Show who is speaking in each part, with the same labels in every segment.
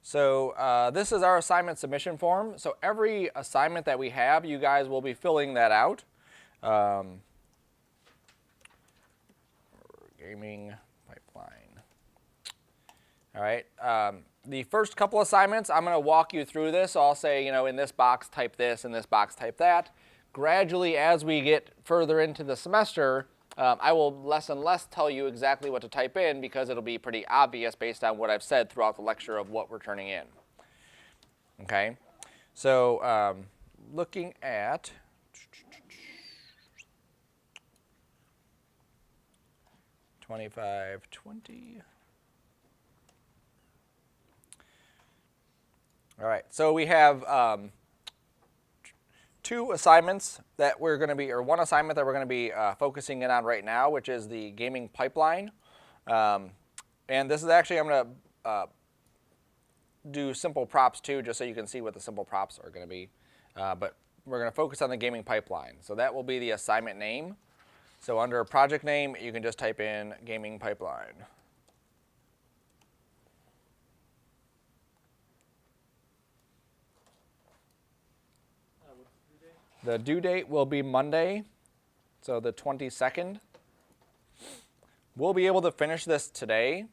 Speaker 1: So this is our assignment submission form. So every assignment that we have, you guys will be filling that out. Gaming pipeline. All right. The first couple assignments, I'm going to walk you through this. So I'll say, in this box, type this, in this box, type that. Gradually, as we get further into the semester, I will less and less tell you exactly what to type in because it'll be pretty obvious based on what I've said throughout the lecture of what we're turning in. Okay, so looking at (25, 20). All right, so we have two assignments that we're going to be, or one assignment that we're going to be focusing in on right now, which is the gaming pipeline. And this is actually, I'm going to do simple props too, just so you can see what the simple props are going to be. But we're going to focus on the gaming pipeline. So that will be the assignment name. So under project name, you can just type in gaming pipeline. The due date will be Monday, so the 22nd. We'll be able to finish this today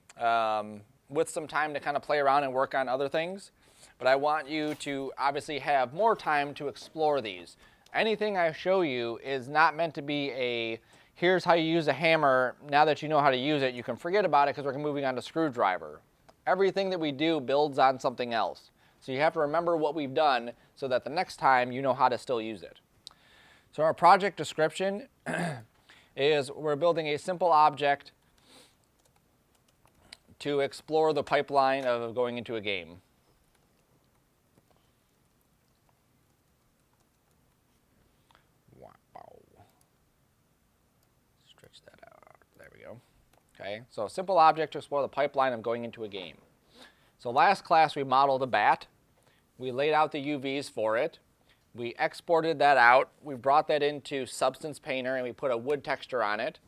Speaker 1: with some time to kind of play around and work on other things. But I want you to obviously have more time to explore these. Anything I show you is not meant to be a, here's how you use a hammer. Now that you know how to use it, you can forget about it because we're moving on to screwdriver. Everything that we do builds on something else. So you have to remember what we've done so that the next time you know how to still use it. So our project description is we're building a simple object to explore the pipeline of going into a game. Wow. Stretch that out. There we go. Okay, so a simple object to explore the pipeline of going into a game. So last class we modeled a bat. We laid out the UVs for it. We exported that out. We brought that into Substance Painter and we put a wood texture on it.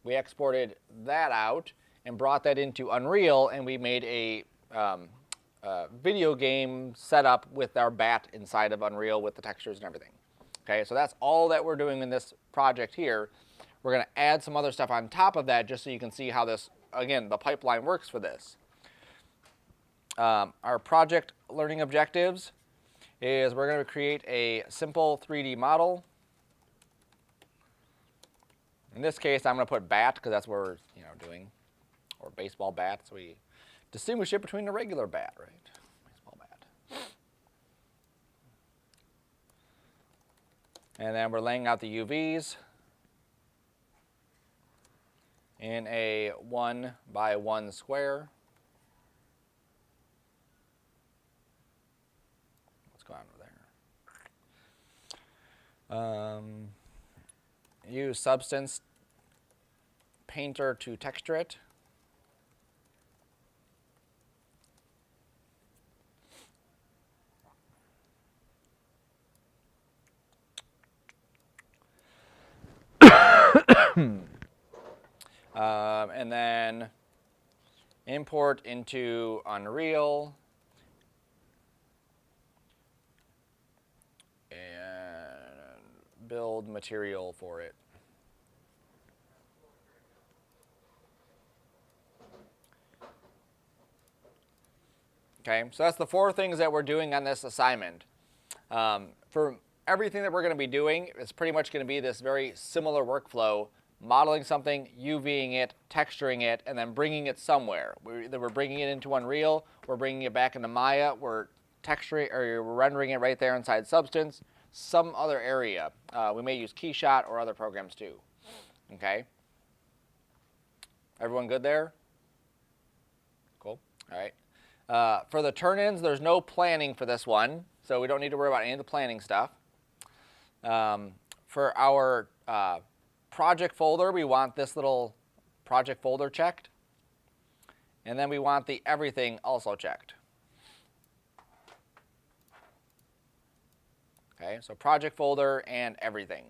Speaker 1: We exported that out and brought that into Unreal and we made a video game setup with our bat inside of Unreal with the textures and everything. Okay, so that's all that we're doing in this project here. We're going to add some other stuff on top of that just so you can see how this, again, the pipeline works for this. Our project learning objectives is we're going to create a simple 3D model. In this case, I'm going to put bat because that's what we're doing, or baseball bat. So we distinguish it between a regular bat, right? Baseball bat. And then we're laying out the UVs in a 1 by 1 square. Go on over there. Use Substance Painter to texture it. And then import into Unreal. Build material for it. Okay, so that's the 4 things that we're doing on this assignment. For everything that we're going to be doing, it's pretty much going to be this very similar workflow, modeling something, UVing it, texturing it, and then bringing it somewhere. Either we're bringing it into Unreal, we're bringing it back into Maya, we're texturing or we're rendering it right there inside Substance. Some other area. We may use Keyshot or other programs too. Okay? Everyone good there? Cool. All right. For the turn-ins, there's no planning for this one, so we don't need to worry about any of the planning stuff. For our project folder, we want this little project folder checked. And then we want the everything also checked. Okay, so project folder and everything.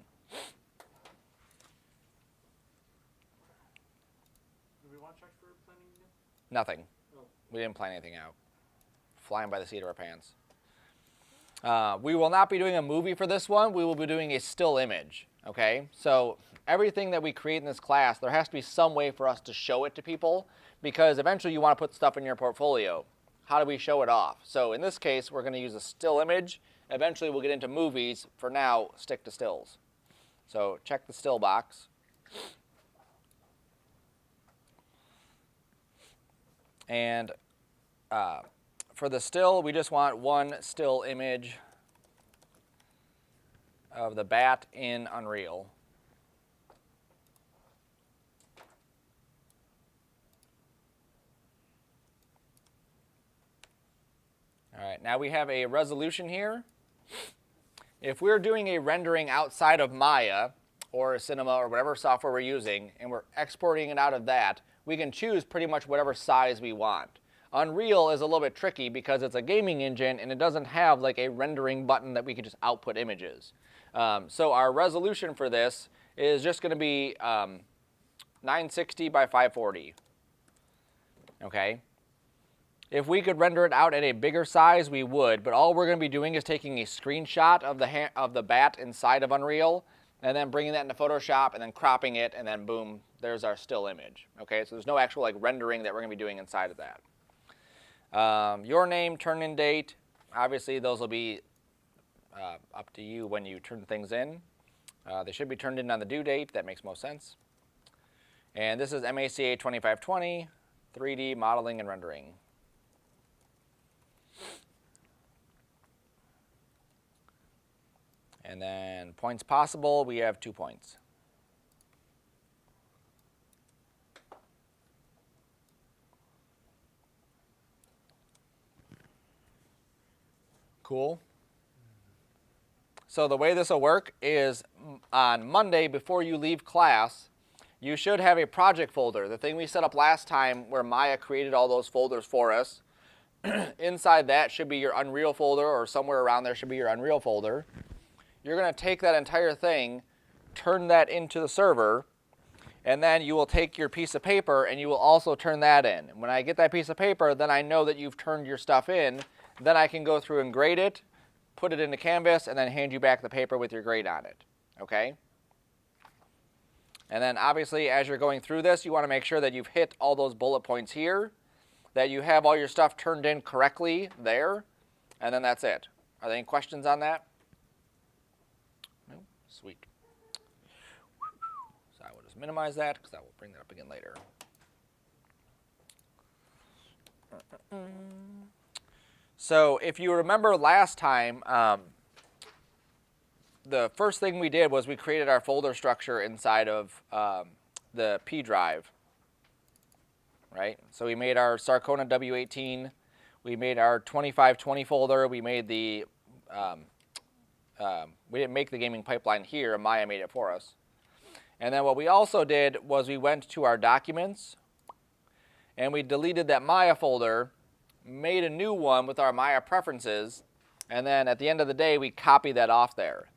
Speaker 2: Do we want to check for planning again?
Speaker 1: Nothing.
Speaker 2: Oh.
Speaker 1: We didn't plan anything out. flying by the seat of our pants. We will not be doing a movie for this one. We will be doing a still image, okay? So everything that we create in this class, there has to be some way for us to show it to people, because eventually you want to put stuff in your portfolio. How do we show it off? So in this case, we're going to use a still image. Eventually we'll get into movies. For now, stick to stills. So check the still box. And for the still, we just want one still image of the bat in Unreal. All right, now we have a resolution here. If we're doing a rendering outside of Maya or Cinema or whatever software we're using, and we're exporting it out of that, we can choose pretty much whatever size we want. Unreal is a little bit tricky because it's a gaming engine and it doesn't have like a rendering button that we can just output images. So our resolution for this is just going to be 960 by 540. Okay. If we could render it out at a bigger size, we would, but all we're going to be doing is taking a screenshot of the bat inside of Unreal, and then bringing that into Photoshop, and then cropping it, and then boom, there's our still image. Okay, so there's no actual like rendering that we're going to be doing inside of that. Your name, turn-in date, obviously those will be up to you when you turn things in. They should be turned in on the due date. That makes most sense. And this is MACA 2520, 3D modeling and rendering. And then points possible, we have 2 points. Cool. So the way this will work is on Monday before you leave class, you should have a project folder, the thing we set up last time where Maya created all those folders for us. Inside that should be your Unreal folder, or somewhere around there should be your Unreal folder. You're going to take that entire thing, turn that into the server, and then you will take your piece of paper and you will also turn that in. When I get that piece of paper, then I know that you've turned your stuff in. Then I can go through and grade it, put it into Canvas, and then hand you back the paper with your grade on it. Okay? And then obviously as you're going through this, you want to make sure that you've hit all those bullet points here, that you have all your stuff turned in correctly there, and then that's it. Are there any questions on that? No? Sweet. So I will just minimize that because I will bring that up again later. So if you remember last time, the first thing we did was we created our folder structure inside of the P drive. Right? So we made our Sarcona W18, we made our 2520 folder, we made the, we didn't make the gaming pipeline here, Maya made it for us. And then what we also did was we went to our documents, and we deleted that Maya folder, made a new one with our Maya preferences, and then at the end of the day, we copy that off there.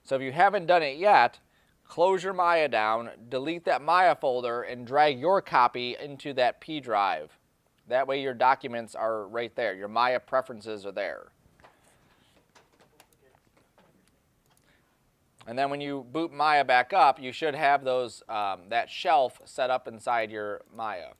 Speaker 1: So if you haven't done it yet, close your Maya down, delete that Maya folder, and drag your copy into that P drive. That way your documents are right there. Your Maya preferences are there. And then when you boot Maya back up, you should have those that shelf set up inside your Maya.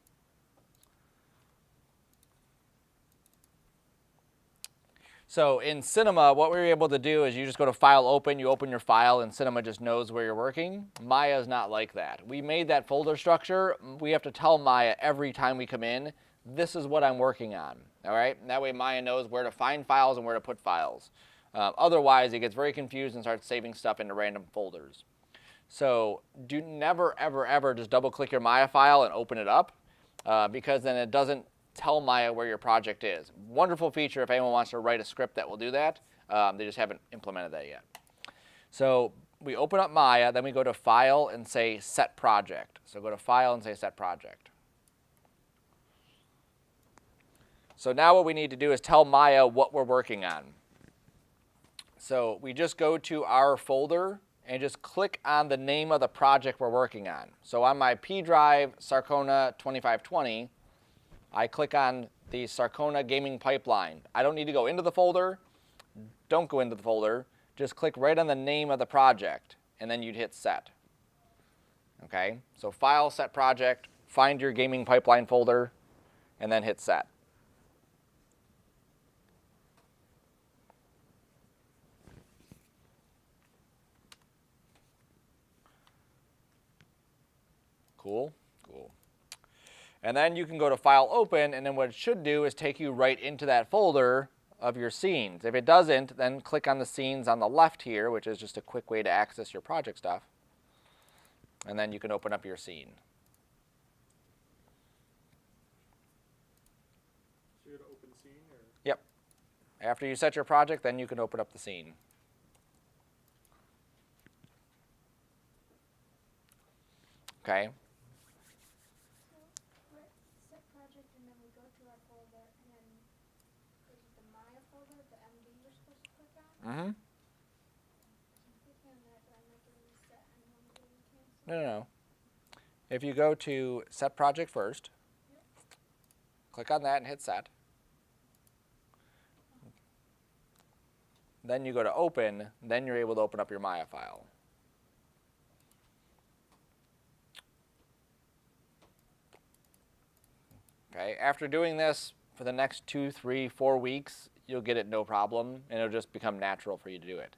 Speaker 1: So in Cinema, what we were able to do is you just go to File, Open, you open your file, and Cinema just knows where you're working. Maya is not like that. We made that folder structure. We have to tell Maya every time we come in, this is what I'm working on. All right? And that way Maya knows where to find files and where to put files. Otherwise, it gets very confused and starts saving stuff into random folders. So do never, ever, ever just double-click your Maya file and open it up, because then it doesn't tell Maya where your project is. Wonderful feature if anyone wants to write a script that will do that. They just haven't implemented that yet. So we open up Maya, then we go to File and say Set Project. So go to File and say Set Project. So now what we need to do is tell Maya what we're working on. So we just go to our folder and just click on the name of the project we're working on. So on my P drive, Sarcona 2520, I click on the Sarcona Gaming Pipeline. I don't need to go into the folder. Don't go into the folder. Just click right on the name of the project, and then you'd hit set. Okay, so File, Set Project, find your Gaming Pipeline folder, and then hit set. Cool, cool. And then you can go to File, Open, and then what it should do is take you right into that folder of your scenes. If it doesn't, then click on the scenes on the left here, which is just a quick way to access your project stuff. And then you can open up your scene.
Speaker 2: So you're going to open scene? Or?
Speaker 1: Yep. After you set your project, then you can open up the scene. Okay.
Speaker 3: So we're set project, and then we go to our folder, and then is it the Maya folder, the MD we're supposed to click on?
Speaker 1: Mm-hmm.
Speaker 3: I'm clicking on that, but I'm not getting set on one day we cancel.
Speaker 1: No, no, no. If you go to Set Project first,
Speaker 3: Yep.
Speaker 1: click on that and hit Set. Then you go to Open, then you're able to open up your Maya file. Okay, after doing this for the next 2, 3, 4 weeks, you'll get it no problem, and it'll just become natural for you to do it.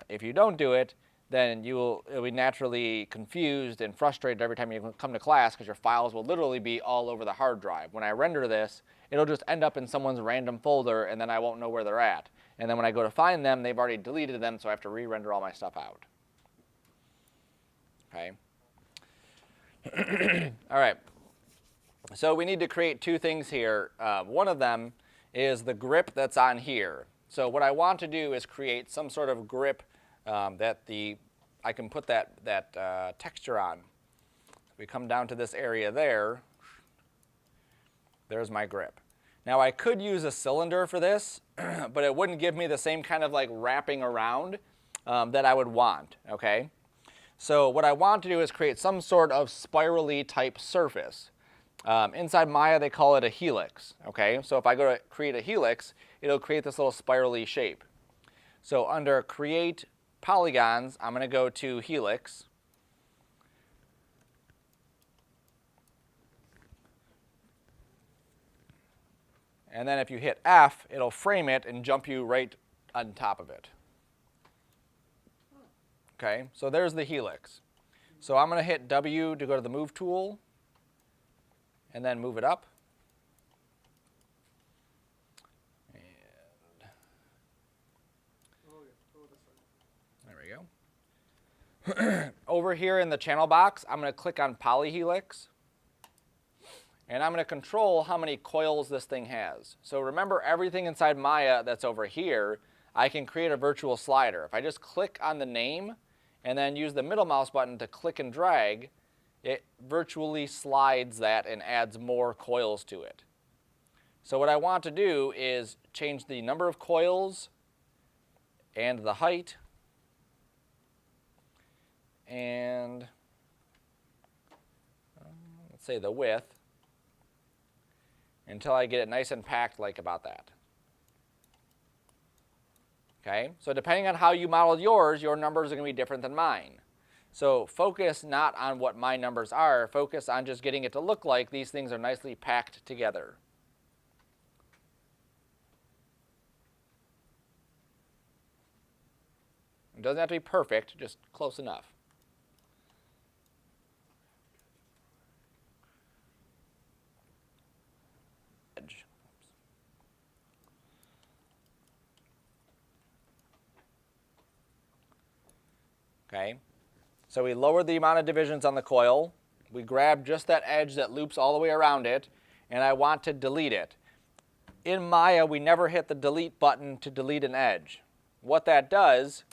Speaker 1: If you don't do it, then you'll be naturally confused and frustrated every time you come to class because your files will literally be all over the hard drive. When I render this, it'll just end up in someone's random folder, and then I won't know where they're at. And then when I go to find them, they've already deleted them, so I have to re-render all my stuff out. Okay. All right. So we need to create 2 things here. One of them is the grip that's on here. So what I want to do is create some sort of grip that I can put that texture on. We come down to this area there. There's my grip. Now I could use a cylinder for this, but it wouldn't give me the same kind of like wrapping around that I would want. Okay. So what I want to do is create some sort of spirally type surface. Inside Maya, they call it a helix. Okay, so if I go to create a helix, it'll create this little spirally shape. So under Create Polygons, I'm going to go to Helix. And then if you hit F, it'll frame it and jump you right on top of it. Okay, so there's the helix. So I'm going to hit W to go to the Move tool, and then move it up. And there we go. Over here in the channel box, I'm going to click on Polyhelix. And I'm going to control how many coils this thing has. So remember, everything inside Maya that's over here, I can create a virtual slider. If I just click on the name and then use the middle mouse button to click and drag, it virtually slides that and adds more coils to it. So what I want to do is change the number of coils and the height and let's say the width until I get it nice and packed like about that. Okay, so depending on how you modeled yours, your numbers are going to be different than mine. So focus not on what my numbers are, focus on just getting it to look like these things are nicely packed together. It doesn't have to be perfect, just close enough. Edge. Okay. So we lowered the amount of divisions on the coil. We grab just that edge that loops all the way around it, and I want to delete it. In Maya, we never hit the delete button to delete an edge. What that does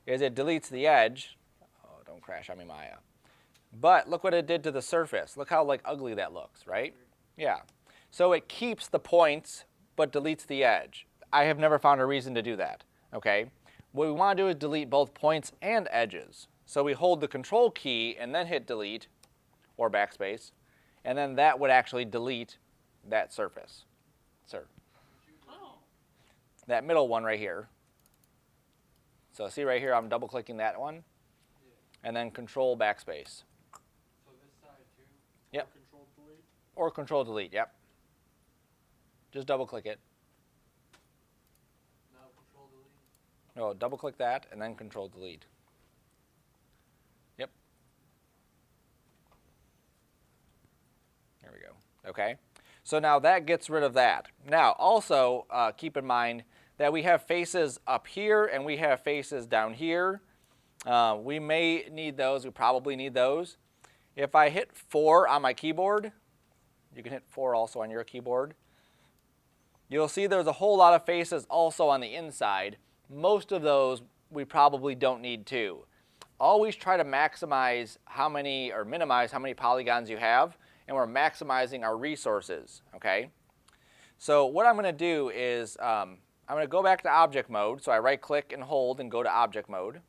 Speaker 1: is it deletes the edge. Oh, don't crash on me, Maya. But look what it did to the surface. Look how like ugly that looks, right? Yeah. So it keeps the points, but deletes the edge. I have never found a reason to do that, okay? What we want to do is delete both points and edges. So we hold the Control key and then hit delete or backspace, and then that would actually delete that surface. sir.
Speaker 2: Oh.
Speaker 1: That middle one right here. So see right here, I'm double clicking that one, and then control backspace.
Speaker 4: So this side too?
Speaker 1: Yep.
Speaker 2: Control delete.
Speaker 1: Or control delete, yep. Just double click it.
Speaker 4: Now control delete?
Speaker 1: No, double click that and then control delete. Yep. There we go. Okay. So now that gets rid of that. Now also keep in mind that we have faces up here and we have faces down here. We may need those. We probably need those. If I hit 4 on my keyboard, you can hit 4 also on your keyboard, you'll see there's a whole lot of faces also on the inside. Most of those we probably don't need too. Always try to maximize how many or minimize how many polygons you have, and we're maximizing our resources, okay? So what I'm going to do is I'm going to go back to object mode. So I right click and hold and go to object mode.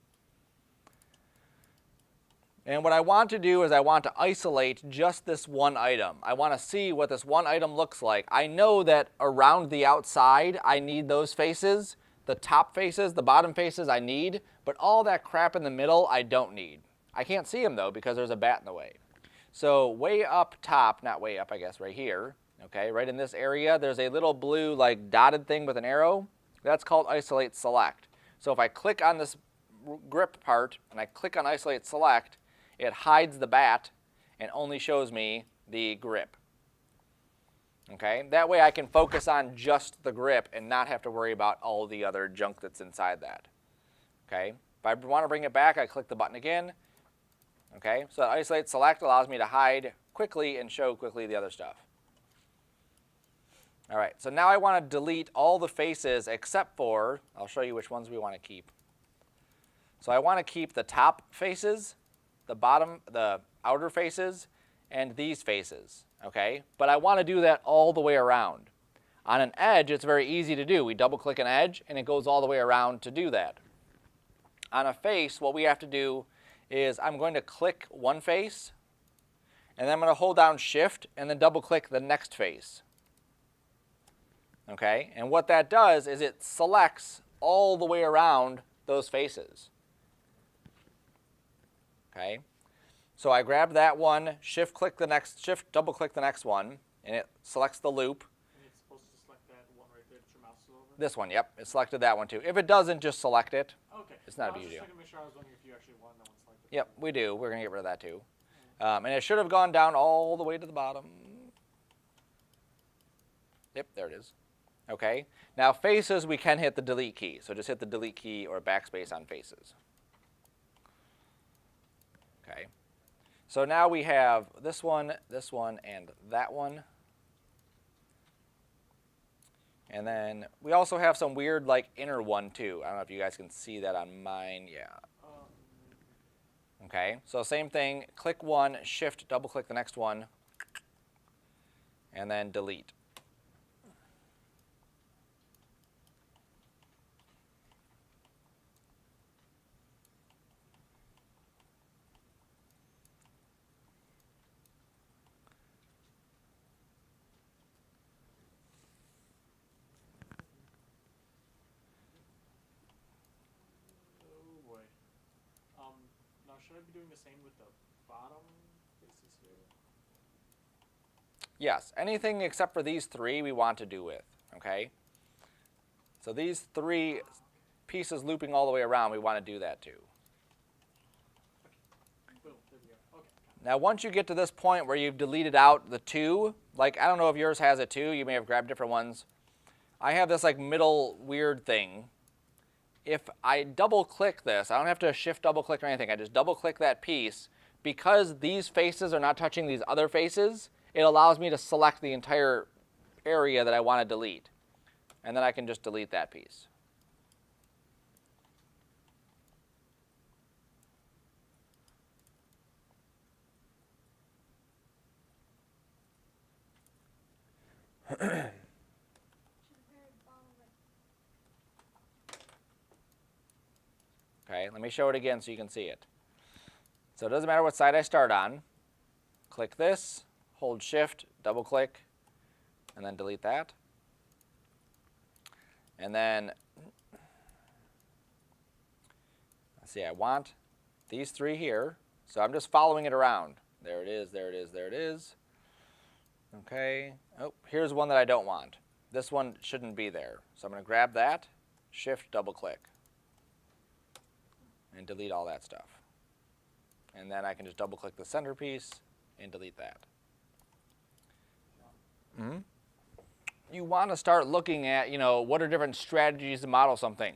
Speaker 1: And what I want to do is I want to isolate just this one item. I want to see what this one item looks like. I know that around the outside I need those faces. The top faces, the bottom faces I need, but all that crap in the middle I don't need. I can't see them though because there's a bat in the way. So way up top, not way up I guess, right here, okay, right in this area, there's a little blue like dotted thing with an arrow. That's called isolate select. So if I click on this grip part and I click on isolate select, it hides the bat and only shows me the grip. Okay, that way I can focus on just the grip and not have to worry about all the other junk that's inside that. Okay, if I want to bring it back, I click the button again. Okay, so isolate select allows me to hide quickly and show quickly the other stuff. All right, so now I want to delete all the faces except for, I'll show you which ones we want to keep. So I want to keep the top faces, the bottom, the outer faces, and these faces, okay? But I want to do that all the way around. On an edge, it's very easy to do. We double click an edge and it goes all the way around to do that. On a face, what we have to do is I'm going to click one face, and then I'm going to hold down Shift and then double click the next face. Okay, and what that does is it selects all the way around those faces. Okay, so I grab that one, shift double click the next one, and it selects the loop.
Speaker 2: And it's supposed to select that one right there that your mouse is over?
Speaker 1: This one, yep, it selected that one too. If it doesn't, just select it.
Speaker 2: Okay.
Speaker 1: It's not a
Speaker 2: I
Speaker 1: big
Speaker 2: was
Speaker 1: deal.
Speaker 2: just checking to make sure I was wondering if you actually wanted that one selected.
Speaker 1: Yep, we do. We're going to get rid of that too. And it should have gone down all the way to the bottom. Yep, there it is. Okay, now faces, we can hit the delete key. So just hit the delete key or backspace on faces. Okay, so now we have this one, and that one. And then we also have some weird like inner one too. I don't know if you guys can see that on mine. Yeah. Okay, so same thing, click one, shift, double click the next one, and then delete.
Speaker 2: Oh boy. Now should I be doing the same with the bottom faces here?
Speaker 1: Yes, anything except for these three we want to do with, okay? So these three pieces looping all the way around, we want to do that too.
Speaker 2: Boom, there we go. Okay.
Speaker 1: Now once you get to this point where you've deleted out the two, like I don't know if yours has it too, you may have grabbed different ones. I have this like middle weird thing. If I double click this, I don't have to shift double click or anything, I just double click that piece. Because these faces are not touching these other faces, it allows me to select the entire area that I want to delete. And then I can just delete that piece. Okay, let me show it again so you can see it. So it doesn't matter what side I start on. Click this, hold shift, double click, and then delete that. And then, let's see, I want these three here. So I'm just following it around. There it is, there it is, there it is. Okay. Oh, here's one that I don't want. This one shouldn't be there. So I'm going to grab that, shift, double click, and delete all that stuff. And then I can just double click the centerpiece and delete that. You want to start looking at, what are different strategies to model something.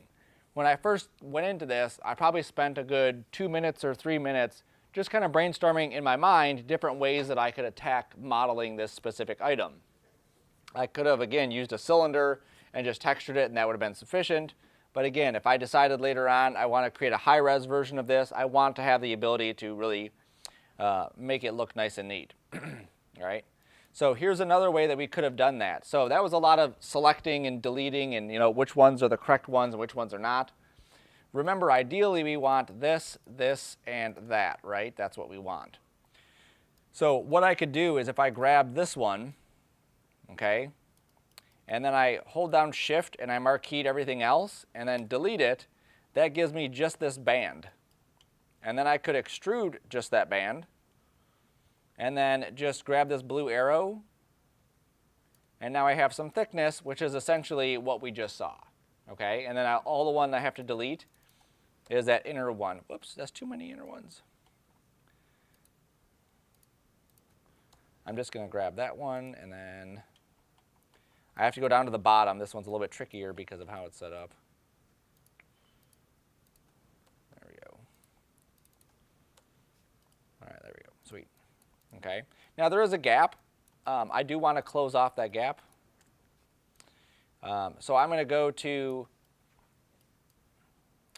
Speaker 1: When I first went into this, I probably spent a good 2 minutes or 3 minutes just kind of brainstorming in my mind different ways that I could attack modeling this specific item. I could have, again, used a cylinder and just textured it, and that would have been sufficient. But again, if I decided later on I want to create a high-res version of this, I want to have the ability to really make it look nice and neat. All right? So here's another way that we could have done that. So that was a lot of selecting and deleting and which ones are the correct ones and which ones are not. Remember, ideally we want this, this, and that, right? That's what we want. So what I could do is if I grab this one, okay, and then I hold down Shift and I marqueed everything else and then delete it, that gives me just this band. And then I could extrude just that band and then just grab this blue arrow, and now I have some thickness, which is essentially what we just saw, okay? And then all the one I have to delete is that inner one. Whoops, that's too many inner ones. I'm just going to grab that one, and then I have to go down to the bottom. This one's a little bit trickier because of how it's set up. There we go. All right, there we go. Sweet. Okay. Now there is a gap. I do want to close off that gap. So I'm going to go to,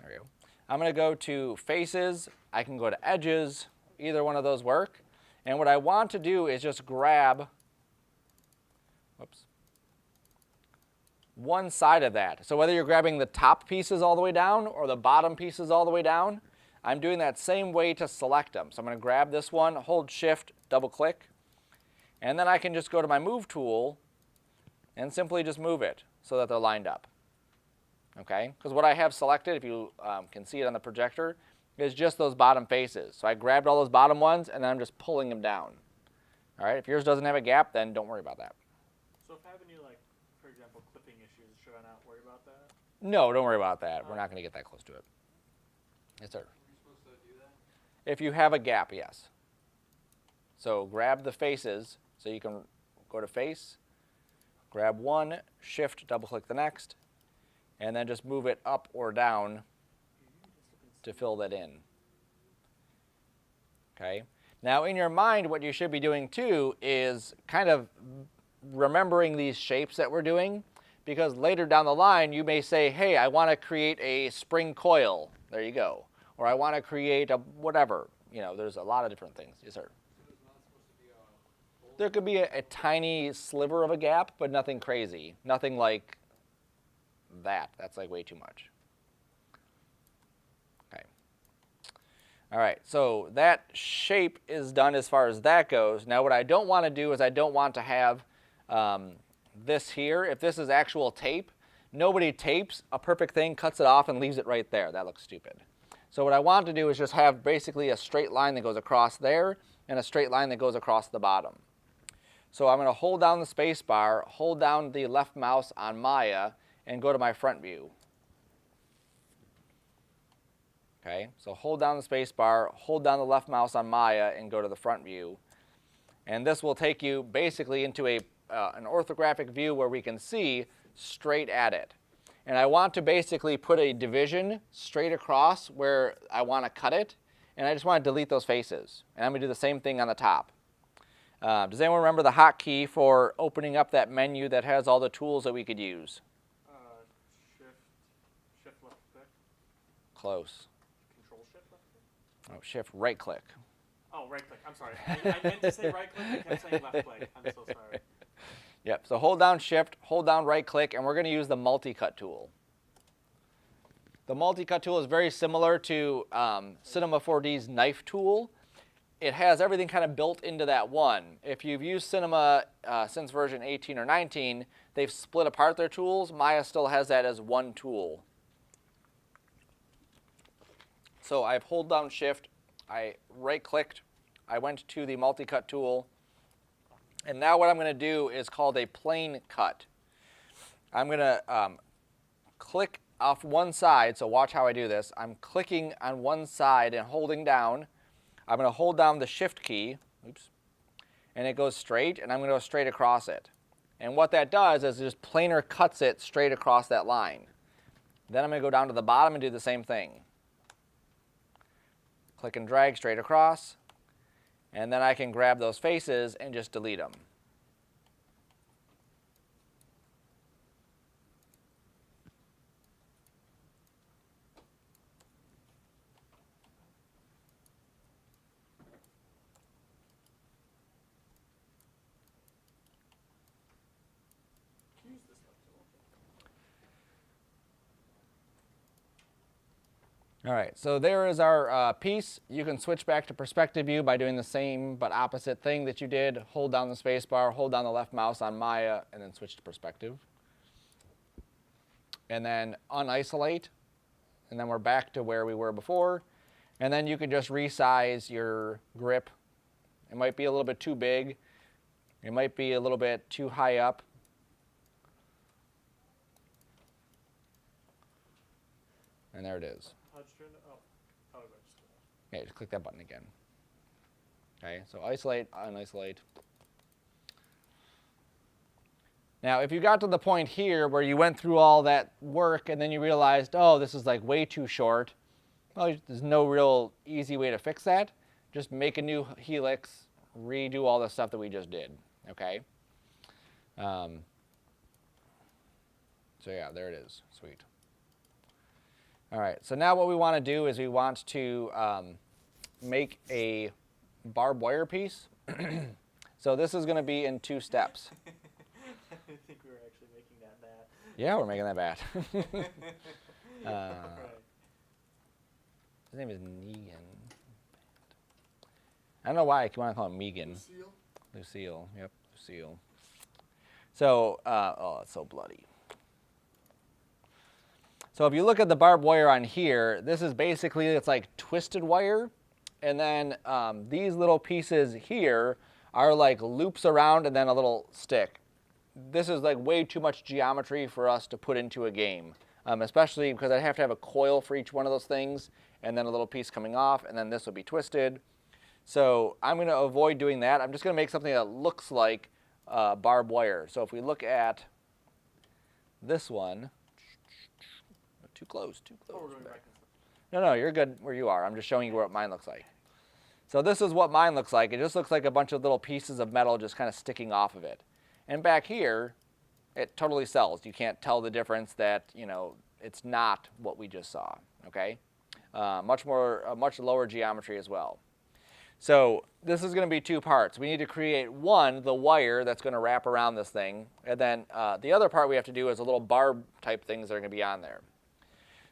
Speaker 1: there we go. I'm going to go to Faces. I can go to Edges. Either one of those work. And what I want to do is just grab, whoops, one side of that. So whether you're grabbing the top pieces all the way down or the bottom pieces all the way down, I'm doing that same way to select them. So I'm going to grab this one, hold Shift, double click, and then I can just go to my Move tool and simply just move it so that they're lined up. Okay? Because what I have selected, if you can see it on the projector, is just those bottom faces. So I grabbed all those bottom ones and then I'm just pulling them down. All right? If yours doesn't have a gap, then don't worry about that.
Speaker 2: So if I have any, for example, clipping issues, should I not worry about that?
Speaker 1: No, don't worry about that. We're not going to get that close to it. Yes, sir.
Speaker 4: Are you supposed to do that?
Speaker 1: If you have a gap, yes. So grab the faces. So you can go to Face, grab one, Shift, double click the next, and then just move it up or down to fill that in. Okay? Now in your mind, what you should be doing too is kind of remembering these shapes that we're doing, because later down the line you may say, hey, I want to create a spring coil. There you go. Or I want to create a whatever. There's a lot of different things. Yes, sir.
Speaker 4: So there's not supposed to be a hole?
Speaker 1: There could be a tiny sliver of a gap, but nothing crazy. Nothing like that. That's like way too much. Okay. All right, so that shape is done as far as that goes. Now what I don't want to do is I don't want to have this here. If this is actual tape, nobody tapes a perfect thing, cuts it off, and leaves it right there. That looks stupid. So what I want to do is just have basically a straight line that goes across there and a straight line that goes across the bottom. So I'm going to hold down the space bar, hold down the left mouse on Maya, and go to my front view. Okay, so hold down the space bar, hold down the left mouse on Maya, and go to the front view. And this will take you basically into an orthographic view where we can see straight at it. And I want to basically put a division straight across where I want to cut it, and I just want to delete those faces. And I'm going to do the same thing on the top. Does anyone remember the hotkey for opening up that menu that has all the tools that we could use?
Speaker 2: Shift left click.
Speaker 1: Close.
Speaker 2: Control Shift left click.
Speaker 1: Oh, Shift right click.
Speaker 2: Oh, right click. I'm sorry. I meant to say right click. I kept saying left click. I'm so sorry.
Speaker 1: Yep, so hold down Shift, hold down right click, and we're going to use the multi-cut tool. The multi-cut tool is very similar to Cinema 4D's knife tool. It has everything kind of built into that one. If you've used Cinema since version 18 or 19, they've split apart their tools. Maya still has that as one tool. So I've hold down shift, I right clicked, I went to the multi-cut tool, and now what I'm going to do is called a plane cut. I'm going to click off one side, so watch how I do this. I'm clicking on one side and holding down. I'm going to hold down the shift key, oops, and it goes straight, and I'm going to go straight across it. And what that does is it just planar cuts it straight across that line. Then I'm going to go down to the bottom and do the same thing. Click and drag straight across, and then I can grab those faces and just delete them.
Speaker 2: Use this left tool.
Speaker 1: All right, so there is our piece. You can switch back to perspective view by doing the same but opposite thing that you did. Hold down the space bar, hold down the left mouse on Maya, and then switch to perspective. And then unisolate, and then we're back to where we were before. And then you can just resize your grip. It might be a little bit too big. It might be a little bit too high up. And there it is.
Speaker 2: How'd you turn it? Oh, how do I just do that?
Speaker 1: Okay, just click that button again. Okay, so isolate, unisolate. Now, if you got to the point here where you went through all that work and then you realized, oh, this is like way too short, well, there's no real easy way to fix that. Just make a new helix, redo all the stuff that we just did, okay? So yeah, there it is, sweet. All right, so now what we want to do is we want to make a barbed wire piece. So this is going to be in 2 steps.
Speaker 2: I didn't think we were actually making that bat.
Speaker 1: Yeah, we're making that bat.
Speaker 2: Right.
Speaker 1: His name is Negan. I don't know why I want to call him Megan.
Speaker 4: Lucille?
Speaker 1: Lucille, yep, Lucille. So, oh, it's so bloody. So if you look at the barbed wire on here, this is basically, it's like twisted wire. And then these little pieces here are like loops around and then a little stick. This is like way too much geometry for us to put into a game, especially because I'd have to have a coil for each one of those things and then a little piece coming off, and then this would be twisted. So I'm going to avoid doing that. I'm just going to make something that looks like barbed wire. So if we look at this one, too close, too close.
Speaker 2: Oh, we're going
Speaker 1: back.
Speaker 2: back and
Speaker 1: No, you're good where you are. I'm just showing you what mine looks like. So this is what mine looks like. It just looks like a bunch of little pieces of metal just kind of sticking off of it. And back here, it totally sells. You can't tell the difference that, you know, it's not what we just saw, okay? Much lower geometry as well. So this is going to be 2 parts. We need to create one, the wire that's going to wrap around this thing. And then the other part we have to do is a little barb type things that are going to be on there.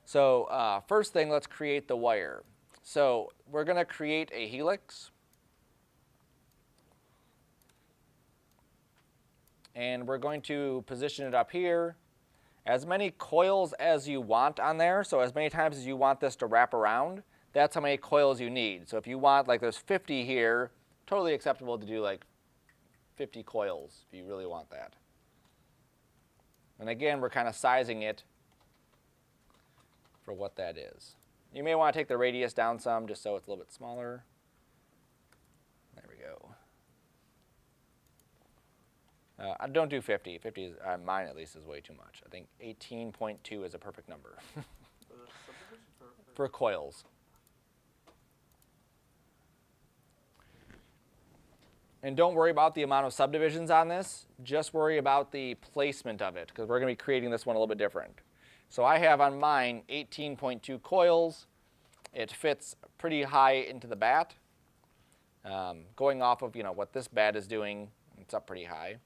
Speaker 1: So first thing, let's create the wire. So we're going to create a helix. And we're going to position it up here. As many coils as you want on there, so as many times as you want this to wrap around, that's how many coils you need. So if you want, like there's 50 here, totally acceptable to do like 50 coils if you really want that. And again, we're kind of sizing it for what that is. You may want to take the radius down some just so it's a little bit smaller. There we go. Don't do 50. 50 is, mine at least is way too much. I think 18.2 is a perfect number
Speaker 2: For the subdivision?
Speaker 1: for coils. And don't worry about the amount of subdivisions on this. Just worry about the placement of it, because we're going to be creating this one a little bit different. So I have on mine 18.2 coils. It fits pretty high into the bat. Going off of what this bat is doing, it's up pretty high.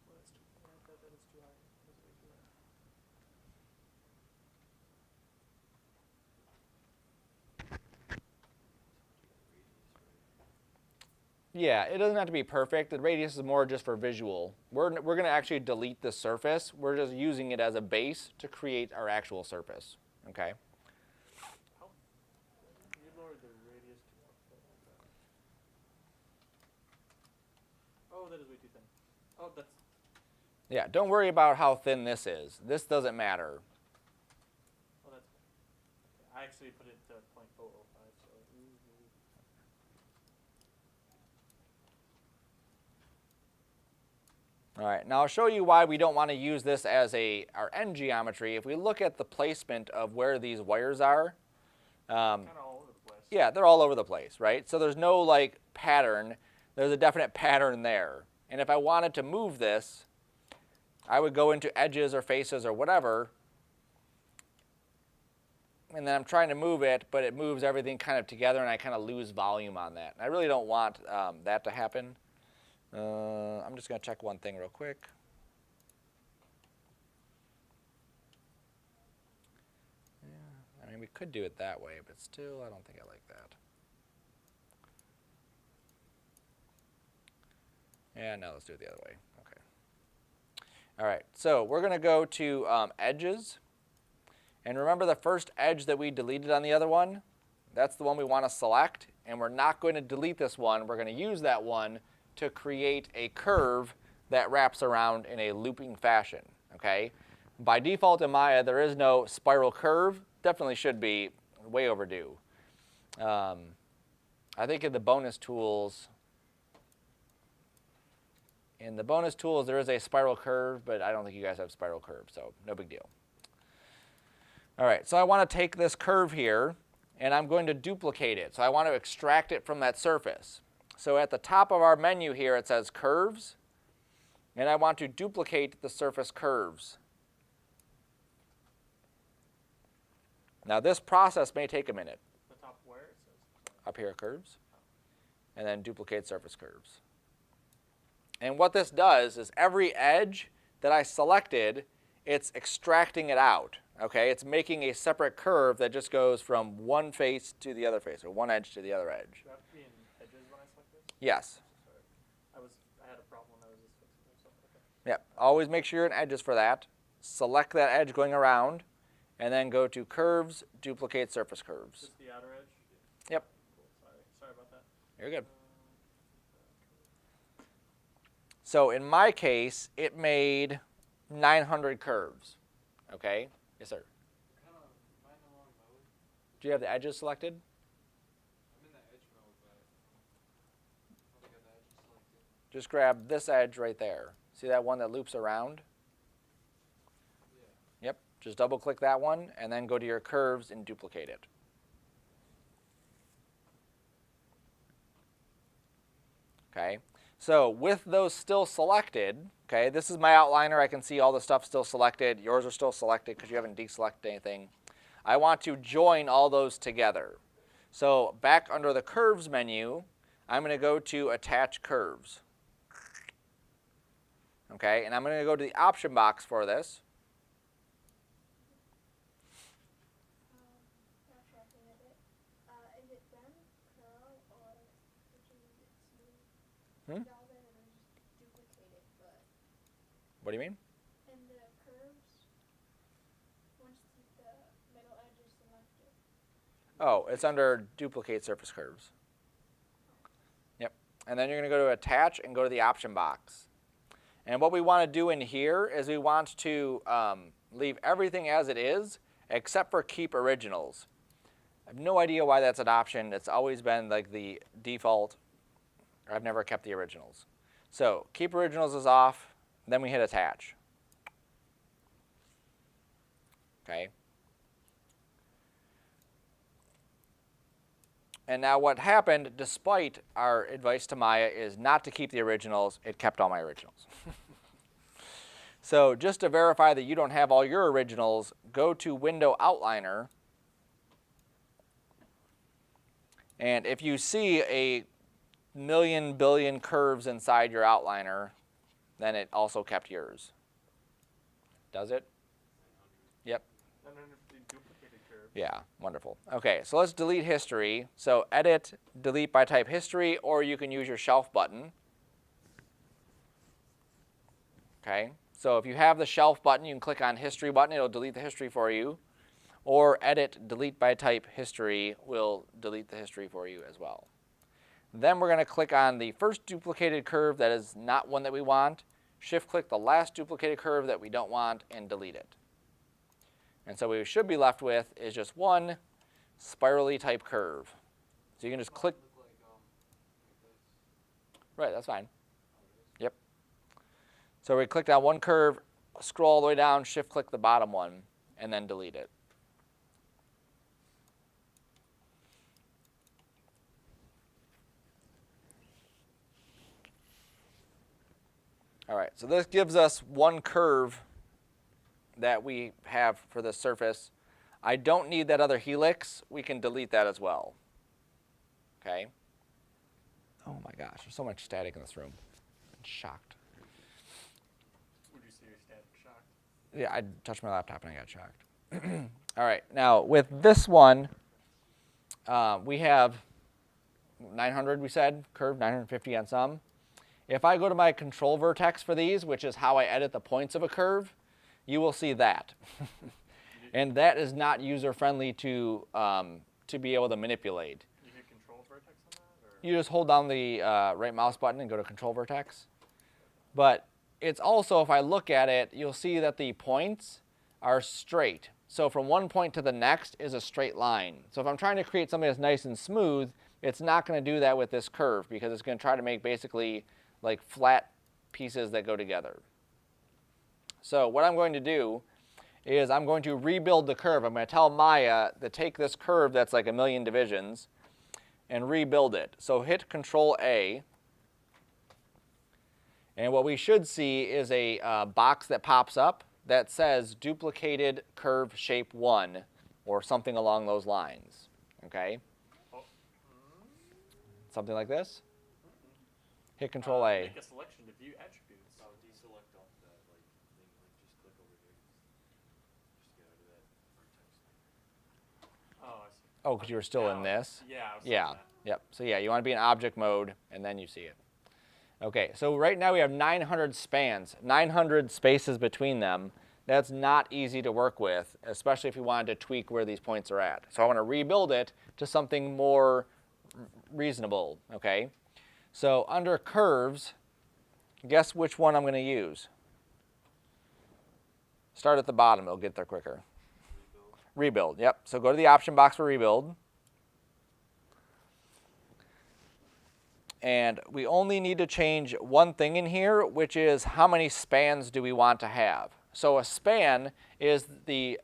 Speaker 2: Well, that's too, yeah, that is too high. That is way too high.
Speaker 1: Yeah, it doesn't have to be perfect. The radius is more just for visual. We're going to actually delete the surface. We're just using it as a base to create our actual surface. Okay.
Speaker 2: How? You lowered the radius to what? Oh, that is way too thin. Oh, that's.
Speaker 1: Yeah, don't worry about how thin this is. This doesn't matter.
Speaker 2: Oh, that's. Okay. I actually put it to 0.005, so.
Speaker 1: All right, now I'll show you why we don't want to use this as our end geometry. If we look at the placement of where these wires are,
Speaker 2: Kind of all over the place.
Speaker 1: yeah, they're all over the place, right? So there's no like pattern. There's a definite pattern there. And if I wanted to move this, I would go into edges or faces or whatever, and then I'm trying to move it, but it moves everything kind of together, and I kind of lose volume on that. And I really don't want that to happen. I'm just going to check one thing real quick. Yeah, I mean, we could do it that way, but still, I don't think I like that. Yeah, no, let's do it the other way. Okay. All right, so we're going to go to edges. And remember the first edge that we deleted on the other one? That's the one we want to select. And we're not going to delete this one. We're going to use that one to create a curve that wraps around in a looping fashion. Okay? By default in Maya, there is no spiral curve. Definitely should be. Way overdue. I think in the bonus tools, there is a spiral curve, but I don't think you guys have spiral curve, so no big deal. All right, so I want to take this curve here, and I'm going to duplicate it. So I want to extract it from that surface. So at the top of our menu here, it says curves, and I want to duplicate the surface curves. Now this process may take a minute.
Speaker 2: The top where it says?
Speaker 1: Up here, curves, and then duplicate surface curves. And what this does is every edge that I selected, it's extracting it out. Okay, it's making a separate curve that just goes from one face to the other face, or one edge to the other edge.
Speaker 2: Do I have to be in edges when I select this?
Speaker 1: Yes.
Speaker 2: Sorry. I had a problem when I was just fixing this up. Okay.
Speaker 1: Yep. Always make sure you're in edges for that. Select that edge going around, and then go to curves, duplicate surface curves.
Speaker 2: Just the outer edge?
Speaker 1: Yep.
Speaker 2: Cool. Sorry about that.
Speaker 1: You're good. So in my case, it made 900 curves. Okay? Yes, sir.
Speaker 4: Am I in the wrong mode?
Speaker 1: Do you have the edges selected?
Speaker 4: I'm in the edge mode, but I don't think I have the edges selected.
Speaker 1: Just grab this edge right there. See that one that loops around?
Speaker 4: Yeah.
Speaker 1: Yep. Just double click that one and then go to your curves and duplicate it. Okay. So with those still selected, okay, this is my outliner. I can see all the stuff still selected. Yours are still selected because you haven't deselected anything. I want to join all those together. So back under the curves menu, I'm going to go to attach curves. Okay, and I'm going to go to the option box for this.
Speaker 3: Backtracking a bit. Is it then curl or would you use it smooth?
Speaker 1: Hmm?
Speaker 3: Rather than just duplicate it, but
Speaker 1: What do you mean?
Speaker 3: in the curves, once the middle edge is selected.
Speaker 1: Oh, it's under duplicate surface curves. Yep. And then you're going to go to attach and go to the option box. And what we want to do in here is we want to leave everything as it is except for keep originals. I have no idea why that's an option. It's always been like the default. I've never kept the originals. So keep originals is off, then we hit attach. Okay. And now what happened, despite our advice to Maya, is not to keep the originals. It kept all my originals. So just to verify that you don't have all your originals, go to Window Outliner. And if you see a million billion curves inside your outliner, then it also kept yours. Does it? Yep.
Speaker 2: 950 duplicated curves.
Speaker 1: Yeah, wonderful. Okay, so let's delete history. So edit, delete by type history, or you can use your shelf button. Okay, so if you have the shelf button, you can click on history button. It'll delete the history for you. Or edit, delete by type history will delete the history for you as well. Then we're going to click on the first duplicated curve that is not one that we want. Shift click the last duplicated curve that we don't want and delete it. And so what we should be left with is just one spirally type curve. So you can just click.
Speaker 4: Look like this.
Speaker 1: Right, that's fine.
Speaker 4: Oh, it is?
Speaker 1: Yep. So we clicked on one curve, scroll all the way down, shift click the bottom one, and then delete it. All right, so this gives us one curve that we have for the surface. I don't need that other helix. We can delete that as well. Okay. Oh my gosh, there's so much static in this room. I'm shocked.
Speaker 2: Would you say you're static shocked?
Speaker 1: Yeah, I touched my laptop and I got shocked. All right, now with this one, we have 900, we said, curve 950 on some. If I go to my control vertex for these, which is how I edit the points of a curve, you will see that. And that is not user-friendly to be able to manipulate.
Speaker 2: You hit control vertex on that? Or?
Speaker 1: You just hold down the right mouse button and go to control vertex. But it's also, if I look at it, you'll see that the points are straight. So from one point to the next is a straight line. So if I'm trying to create something that's nice and smooth, it's not going to do that with this curve because it's going to try to make basically like flat pieces that go together. So what I'm going to do is I'm going to rebuild the curve. I'm going to tell Maya to take this curve that's like a million divisions and rebuild it. So hit Control A. And what we should see is a box that pops up that says duplicated curve shape 1 or something along those lines. Okay? Something like this. Hit Control A.
Speaker 2: Make a selection to view attributes.
Speaker 4: Oh, deselect off that like thing. Like just click over here. Just get out of that vertex.
Speaker 2: Oh, I see.
Speaker 1: Oh, because you were still in
Speaker 2: Now-
Speaker 1: this.
Speaker 2: Yeah. I was
Speaker 1: Yeah.
Speaker 2: saying
Speaker 1: Yep. So yeah, you want to be in object mode, and then you see it. Okay. So right now we have 900 spans, 900 spaces between them. That's not easy to work with, especially if you wanted to tweak where these points are at. So I want to rebuild it to something more reasonable. Okay. So under curves, guess which one I'm going to use? Start at the bottom. It'll get there quicker. Rebuild. Yep. So go to the option box for rebuild. And we only need to change one thing in here, which is how many spans do we want to have. So a span is the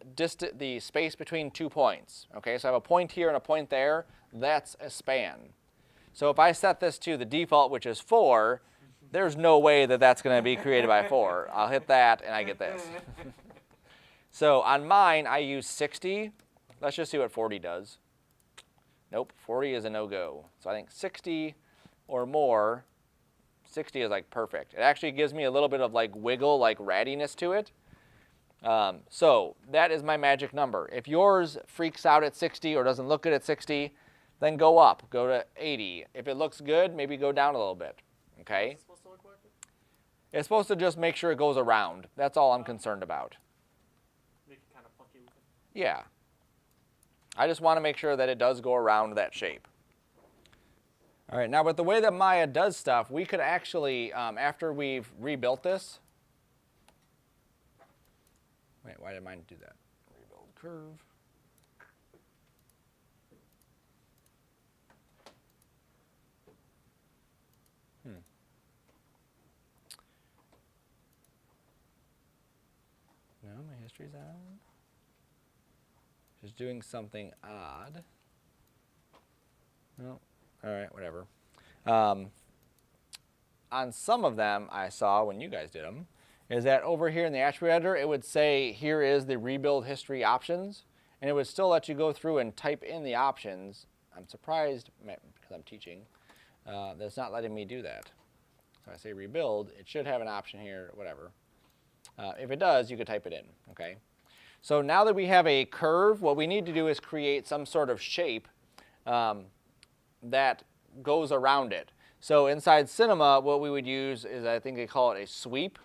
Speaker 1: space between 2 points. Okay, so I have a point here and a point there. That's a span. So if I set this to the default, which is 4, there's no way that that's going to be created by 4. I'll hit that and I get this. So on mine, I use 60. Let's just see what 40 does. Nope, 40 is a no-go. So I think 60 or more, 60 is like perfect. It actually gives me a little bit of like wiggle, like rattiness to it. So that is my magic number. If yours freaks out at 60 or doesn't look good at 60, then go up, go to 80. If it looks good, maybe go down a little bit, okay?
Speaker 2: What's it supposed to look like?
Speaker 1: It's supposed to just make sure it goes around. That's all I'm concerned about.
Speaker 2: Make it kind of funky looking.
Speaker 1: Yeah. I just want to make sure that it does go around that shape. All right, now with the way that Maya does stuff, we could actually, after we've rebuilt this, wait, why did mine do that? Rebuild curve. No, my history's on. Just doing something odd. No. All right, whatever. On some of them I saw when you guys did them, is that over here in the attribute editor, it would say, here is the rebuild history options, and it would still let you go through and type in the options. I'm surprised, because I'm teaching, that it's not letting me do that. So I say rebuild, it should have an option here, whatever. If it does, you could type it in, okay? So now that we have a curve, what we need to do is create some sort of shape that goes around it. So inside Cinema, what we would use is, I think they call it a sweep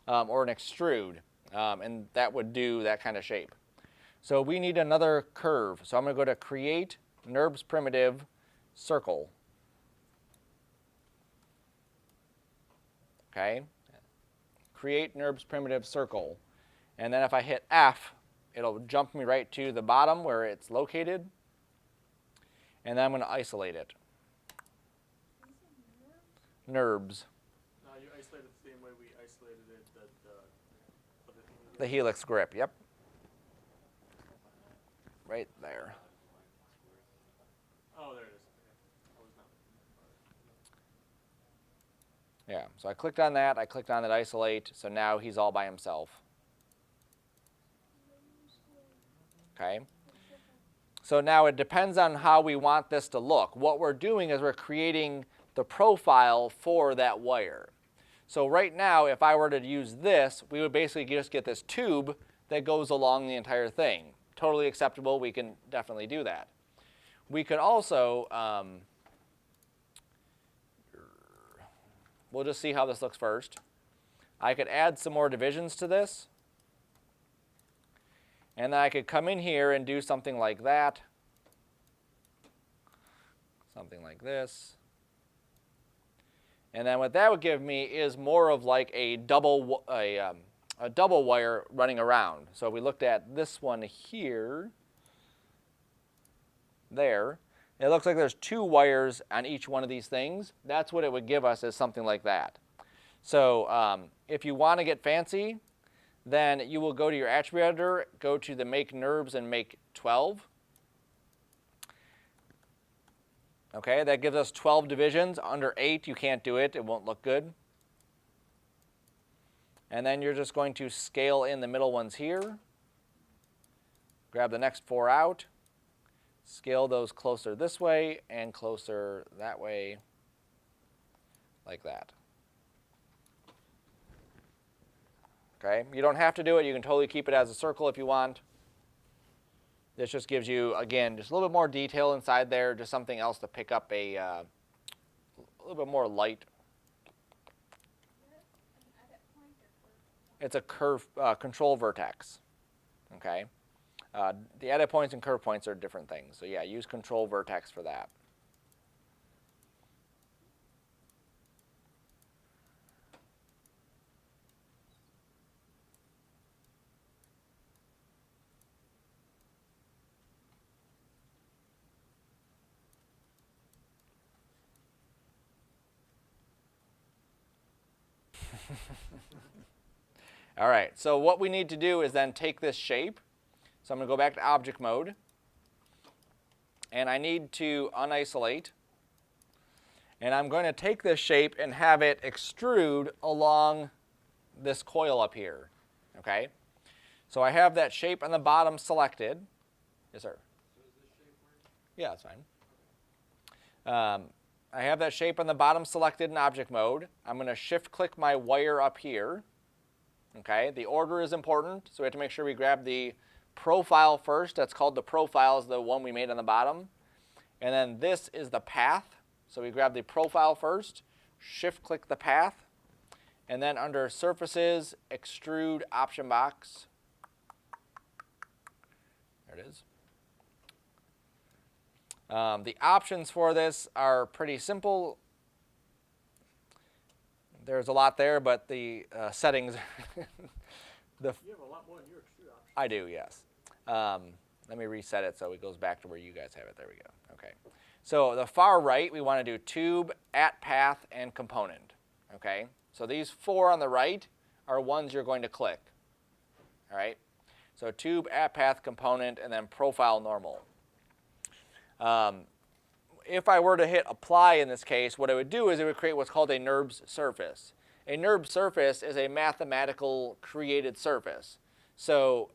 Speaker 1: or an extrude, and that would do that kind of shape. So we need another curve. So I'm going to go to Create, NURBS Primitive, Circle. Okay, Create NURBS Primitive Circle. And then if I hit F, it'll jump me right to the bottom where it's located. And then I'm going to isolate it. NURBS.
Speaker 2: You isolate it the same way we isolated it,
Speaker 1: The helix grip, yep. Right there.
Speaker 2: Oh, there it is. Okay. I was not.
Speaker 1: Yeah, so I clicked on that, I clicked on that isolate, so now he's all by himself. Okay. So now it depends on how we want this to look. What we're doing is we're creating the profile for that wire. So right now, if I were to use this, we would basically just get this tube that goes along the entire thing. Totally acceptable, we can definitely do that. We could also, we'll just see how this looks first. I could add some more divisions to this. And then I could come in here and do something like that. Something like this. And then what that would give me is more of like a double wire running around. So if we looked at this one here, there, it looks like there's 2 wires on each one of these things. That's what it would give us, is something like that. So if you want to get fancy, then you will go to your attribute editor, go to the Make NURBS and make 12. Okay, that gives us 12 divisions. Under 8, you can't do it. It won't look good. And then you're just going to scale in the middle ones here. Grab the next 4 out. Scale those closer this way and closer that way, like that. Okay, you don't have to do it. You can totally keep it as a circle if you want. This just gives you, again, just a little bit more detail inside there, just something else to pick up a little bit more light. It's a curve control vertex. Okay, the edit points and curve points are different things. So yeah, use control vertex for that. All right, so what we need to do is then take this shape. So I'm going to go back to object mode. And I need to unisolate. And I'm going to take this shape and have it extrude along this coil up here. Okay? So I have that shape on the bottom selected. Yes, sir?
Speaker 4: So is this shape work?
Speaker 1: Yeah, that's fine. I have that shape on the bottom selected in object mode. I'm going to shift click my wire up here. Okay, the order is important, so we have to make sure we grab the profile first. That's called the profile, is the one we made on the bottom. And then this is the path. So we grab the profile first, shift click the path, and then under surfaces, extrude option box. There it is. The options for this are pretty simple. There's a lot there, but the settings.
Speaker 2: You have a lot more in your extrude option.
Speaker 1: I do, yes. Let me reset it so it goes back to where you guys have it. There we go. Okay. So the far right, we want to do tube, at path, and component. Okay. So these 4 on the right are ones you're going to click. All right. So tube, at path, component, and then profile normal. If I were to hit apply in this case, what it would do is it would create what's called a NURBS surface. A NURBS surface is a mathematical created surface. So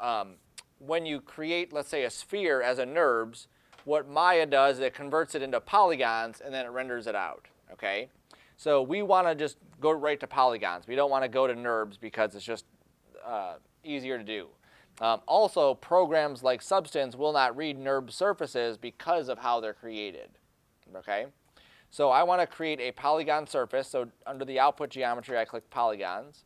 Speaker 1: when you create, let's say, a sphere as a NURBS, what Maya does is it converts it into polygons and then it renders it out. Okay? So we want to just go right to polygons. We don't want to go to NURBS because it's just easier to do. Also, programs like Substance will not read NURB surfaces because of how they're created. Okay? So I want to create a polygon surface. So under the output geometry, I click polygons.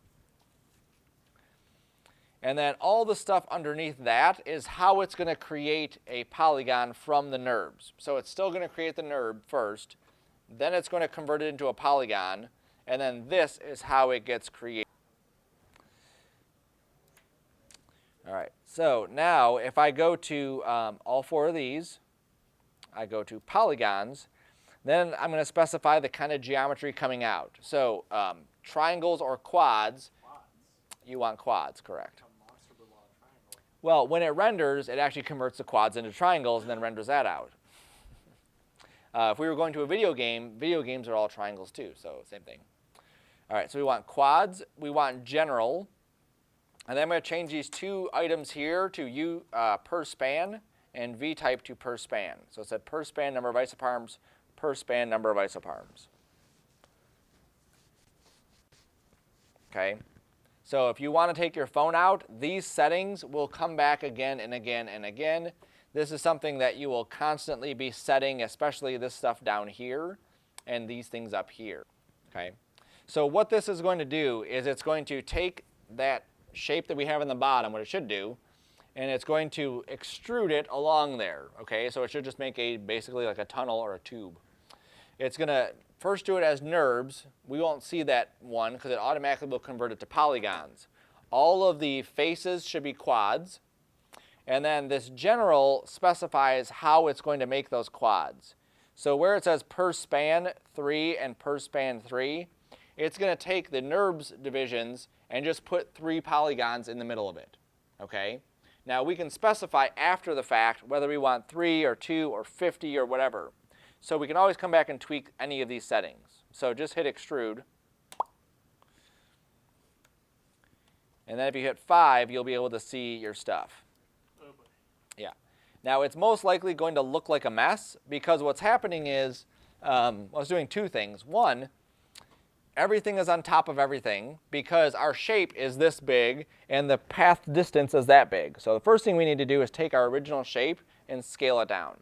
Speaker 1: And then all the stuff underneath that is how it's going to create a polygon from the NURBs. So it's still going to create the NURB first, then it's going to convert it into a polygon, and then this is how it gets created. All right, so now if I go to all four of these, I go to polygons, then I'm going to specify the kind of geometry coming out. So triangles or quads,
Speaker 2: Quads.
Speaker 1: you want quads, correct.
Speaker 2: A monster with a lot of triangles.
Speaker 1: Well, when it renders, it actually converts the quads into triangles and then renders that out. If we were going to a video game, video games are all triangles too, so same thing. All right, so we want quads, we want general, and then I'm going to change these two items here to per span and v-type to per span. So it said per span number of isoparms, per span number of isoparms. Okay, so if you want to take your phone out, these settings will come back again and again and again. This is something that you will constantly be setting, especially this stuff down here and these things up here. Okay, so what this is going to do is it's going to take that shape that we have in the bottom, what it should do, and it's going to extrude it along there. Okay, so it should just make basically like a tunnel or a tube. It's going to first do it as NURBs. We won't see that one because it automatically will convert it to polygons. All of the faces should be quads. And then this general specifies how it's going to make those quads. So where it says per span 3 and per span 3, it's going to take the NURBs divisions and just put 3 polygons in the middle of it. Okay? Now we can specify after the fact whether we want 3 or 2 or 50 or whatever. So we can always come back and tweak any of these settings. So just hit extrude. And then if you hit 5, you'll be able to see your stuff.
Speaker 2: Oh boy.
Speaker 1: Yeah. Now it's most likely going to look like a mess because what's happening is, I was doing two things. One, everything is on top of everything because our shape is this big and the path distance is that big. So the first thing we need to do is take our original shape and scale it down.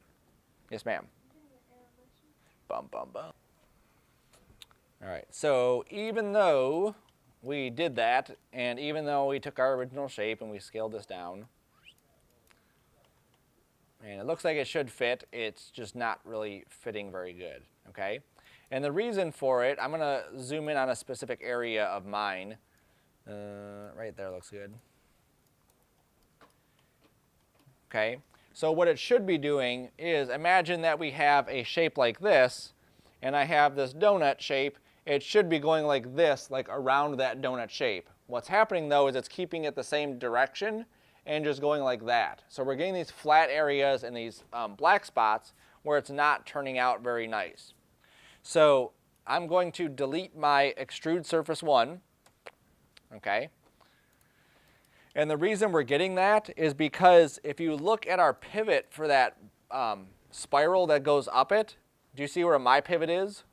Speaker 1: Yes, ma'am. Bum, bum, bum. All right, so even though we did that, and even though we took our original shape and we scaled this down, and it looks like it should fit, it's just not really fitting very good, okay? And the reason for it, I'm gonna zoom in on a specific area of mine. Right there looks good. Okay, so what it should be doing is imagine that we have a shape like this, and I have this donut shape. It should be going like this, like around that donut shape. What's happening though is it's keeping it the same direction and just going like that. So we're getting these flat areas and these black spots where it's not turning out very nice. So I'm going to delete my extrude surface 1, okay? And the reason we're getting that is because if you look at our pivot for that spiral that goes up it, do you see where my pivot is?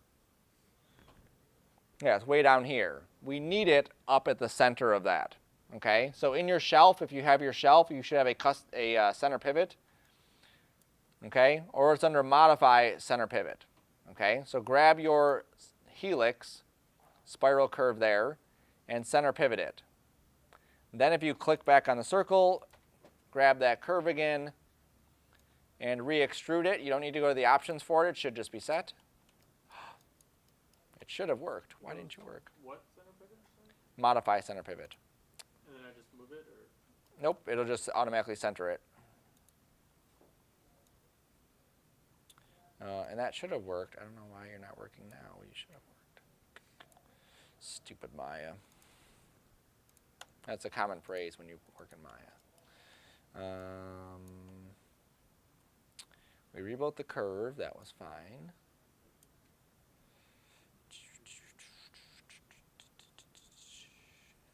Speaker 1: Yeah, it's way down here. We need it up at the center of that, okay? So in your shelf, if you have your shelf, you should have a center pivot, okay? Or it's under Modify Center Pivot, okay? So grab your helix, spiral curve there, and center pivot it. Then if you click back on the circle, grab that curve again, and re-extrude it. You don't need to go to the options for it. It should just be set. It should have worked. Why didn't you work?
Speaker 2: What center pivot? Sorry?
Speaker 1: Modify center pivot.
Speaker 2: And then I just move it, or?
Speaker 1: Nope, it'll just automatically center it. And that should have worked. I don't know why you're not working now. You should have worked. Stupid Maya. That's a common phrase when you work in Maya. We rebuilt the curve. That was fine.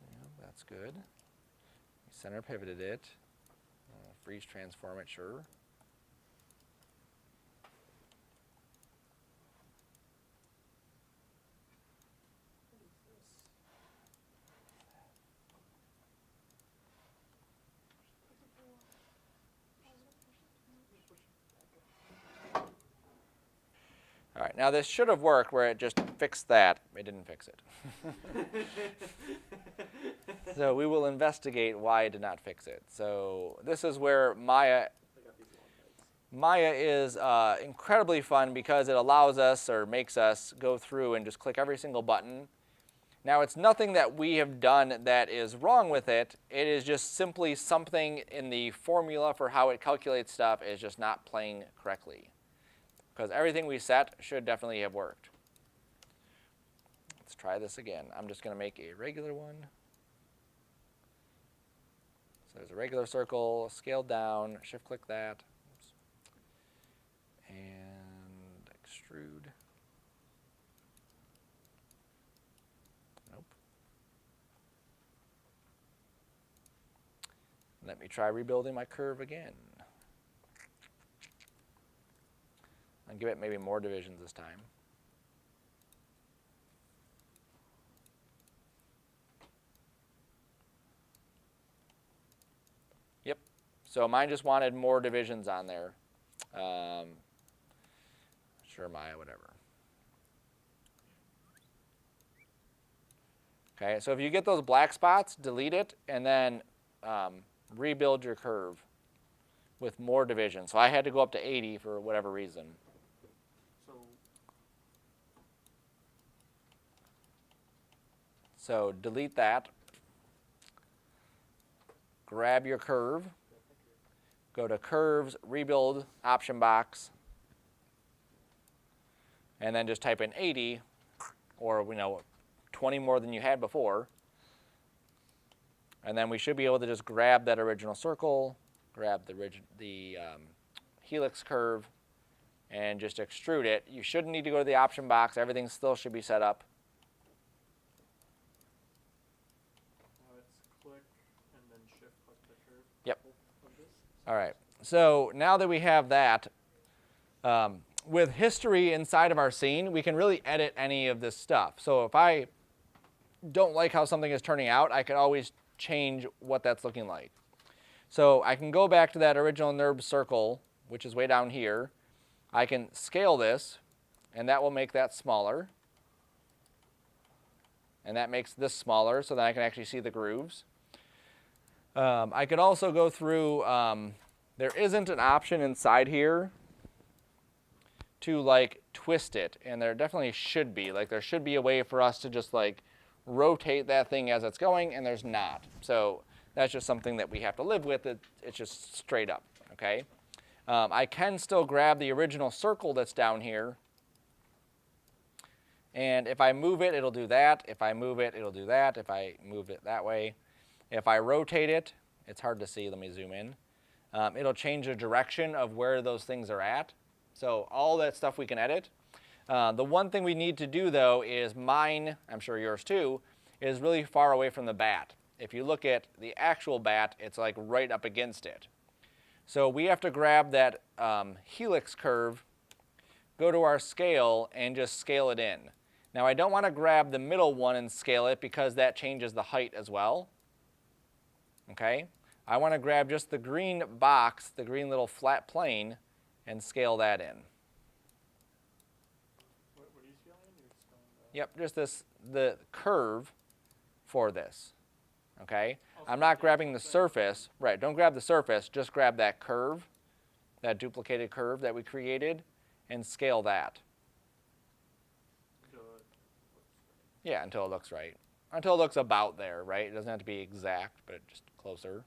Speaker 1: Yeah, that's good. We center pivoted it. Freeze transform it, sure. now this should have worked where it just fixed that. It didn't fix it. So we will investigate why it did not fix it. So this is where Maya is incredibly fun because it allows us or makes us go through and just click every single button. Now, it's nothing that we have done that is wrong with it. It is just simply something in the formula for how it calculates stuff is just not playing correctly. Because everything we set should definitely have worked. Let's try this again. I'm just going to make a regular one. So there's a regular circle, scaled down, shift click that. Oops. And extrude. Nope. Let me try rebuilding my curve again. And give it maybe more divisions this time. Yep. So mine just wanted more divisions on there. Sure, Maya, whatever. Okay, so if you get those black spots, delete it, and then rebuild your curve with more divisions. So I had to go up to 80 for whatever reason. So delete that. Grab your curve. Go to Curves, Rebuild, Option Box. And then just type in 80, or 20 more than you had before. And then we should be able to just grab that original circle, grab the helix curve, and just extrude it. You shouldn't need to go to the option box. Everything still should be set up.
Speaker 2: Now it's click and then shift click the curve.
Speaker 1: Yep.
Speaker 2: Of this.
Speaker 1: All right. So now that we have that, with history inside of our scene, we can really edit any of this stuff. So if I don't like how something is turning out, I can always change what that's looking like. So I can go back to that original NURB circle, which is way down here. I can scale this, and that will make that smaller. And that makes this smaller, so that I can actually see the grooves. I could also go through, there isn't an option inside here to like twist it, and there definitely should be. Like there should be a way for us to just like rotate that thing as it's going, and there's not. So that's just something that we have to live with. It's just straight up, okay? I can still grab the original circle that's down here, and if I move it, it'll do that. If I move it, it'll do that. If I move it that way. If I rotate it, it's hard to see. Let me zoom in. It'll change the direction of where those things are at. So all that stuff we can edit. The one thing we need to do, though, is mine, I'm sure yours too, is really far away from the bat. If you look at the actual bat, it's like right up against it. So we have to grab that helix curve, go to our scale, and just scale it in. Now I don't want to grab the middle one and scale it because that changes the height as well. Okay? I want to grab just the green box, the green little flat plane, and scale that in.
Speaker 2: What are you scaling? You're scaling
Speaker 1: Yep, just the curve for this. Okay?
Speaker 2: Also,
Speaker 1: I'm not grabbing the surface. Right, don't grab the surface, just grab that curve, that duplicated curve that we created, and scale that. Yeah, until it looks right. Until it looks about there, right? It doesn't have to be exact, but just closer.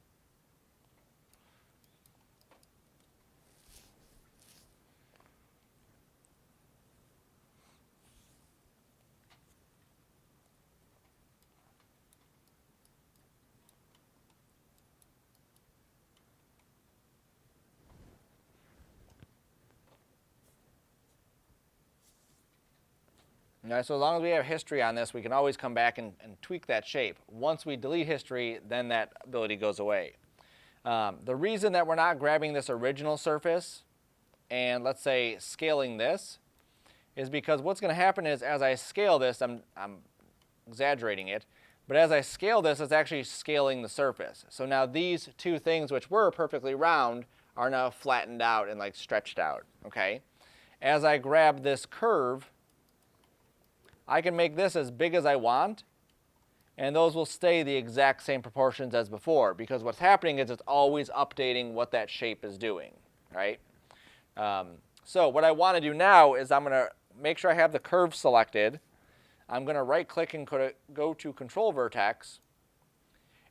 Speaker 1: Now, so as long as we have history on this, we can always come back and tweak that shape. Once we delete history, then that ability goes away. The reason that we're not grabbing this original surface and, let's say, scaling this is because what's going to happen is as I scale this, I'm exaggerating it, but as I scale this, it's actually scaling the surface. So now these two things, which were perfectly round, are now flattened out and like stretched out, okay? as I grab this curve, I can make this as big as I want, and those will stay the exact same proportions as before, because what's happening is it's always updating what that shape is doing, right? So what I want to do now is I'm going to make sure I have the curve selected. I'm going to right-click and go to Control Vertex.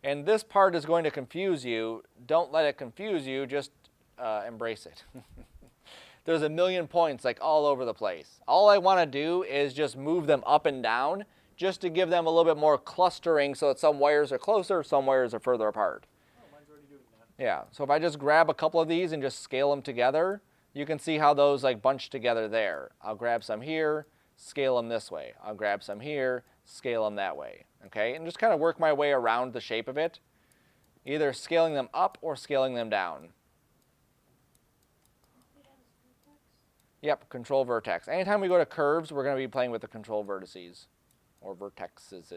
Speaker 1: And this part is going to confuse you. Don't let it confuse you. Just embrace it. There's a million points like all over the place. All I want to do is just move them up and down just to give them a little bit more clustering so that some wires are closer, some wires are further apart.
Speaker 2: Oh, mine's already doing that.
Speaker 1: Yeah, so if I just grab a couple of these and just scale them together, you can see how those like bunch together there. I'll grab some here, scale them this way. I'll grab some here, scale them that way. Okay, and just kind of work my way around the shape of it, either scaling them up or scaling them down. Yep, Control Vertex. Anytime we go to curves, we're going to be playing with the control vertices or vertexes.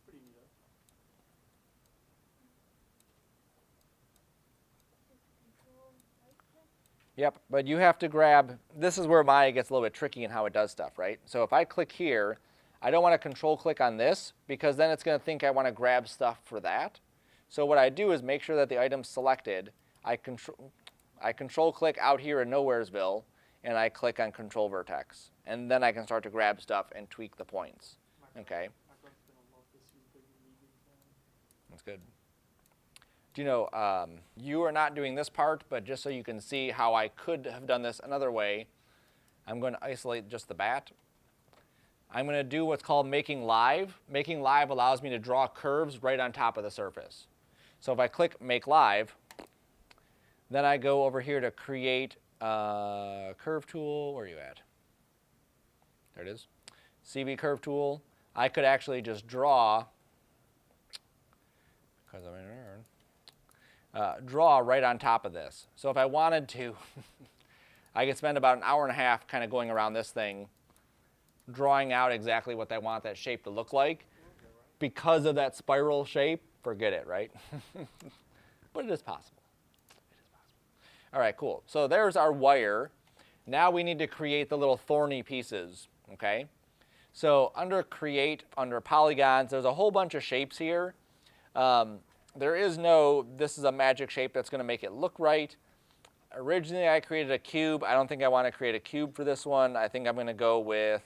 Speaker 2: Pretty neat.
Speaker 1: Yep, but you have to grab, this is where Maya gets a little bit tricky in how it does stuff, right? So if I click here, I don't want to control click on this because then it's going to think I want to grab stuff for that. So what I do is make sure that the item's selected. I control click out here in Nowheresville, and I click on Control Vertex. And then I can start to grab stuff and tweak the points. Okay?
Speaker 2: My friend's gonna love this. He's a big Negan fan.
Speaker 1: That's good. Do you know, you are not doing this part, but just so you can see how I could have done this another way, I'm going to isolate just the bat. I'm going to do what's called making live. Making live allows me to draw curves right on top of the surface. So if I click Make Live, then I go over here to create a curve tool. Where are you at? There it is. CV curve tool. I could actually just draw, because I'm in draw right on top of this. So if I wanted to, I could spend about an hour and a half kind of going around this thing, drawing out exactly what I want that shape to look like. Because of that spiral shape, forget it, right? But it is possible. It is possible. All right, cool. So there's our wire. Now we need to create the little thorny pieces, okay? So under Create, under Polygons, there's a whole bunch of shapes here. There is no, this is a magic shape that's going to make it look right. Originally, I created a cube. I don't think I want to create a cube for this one. I think I'm going to go with,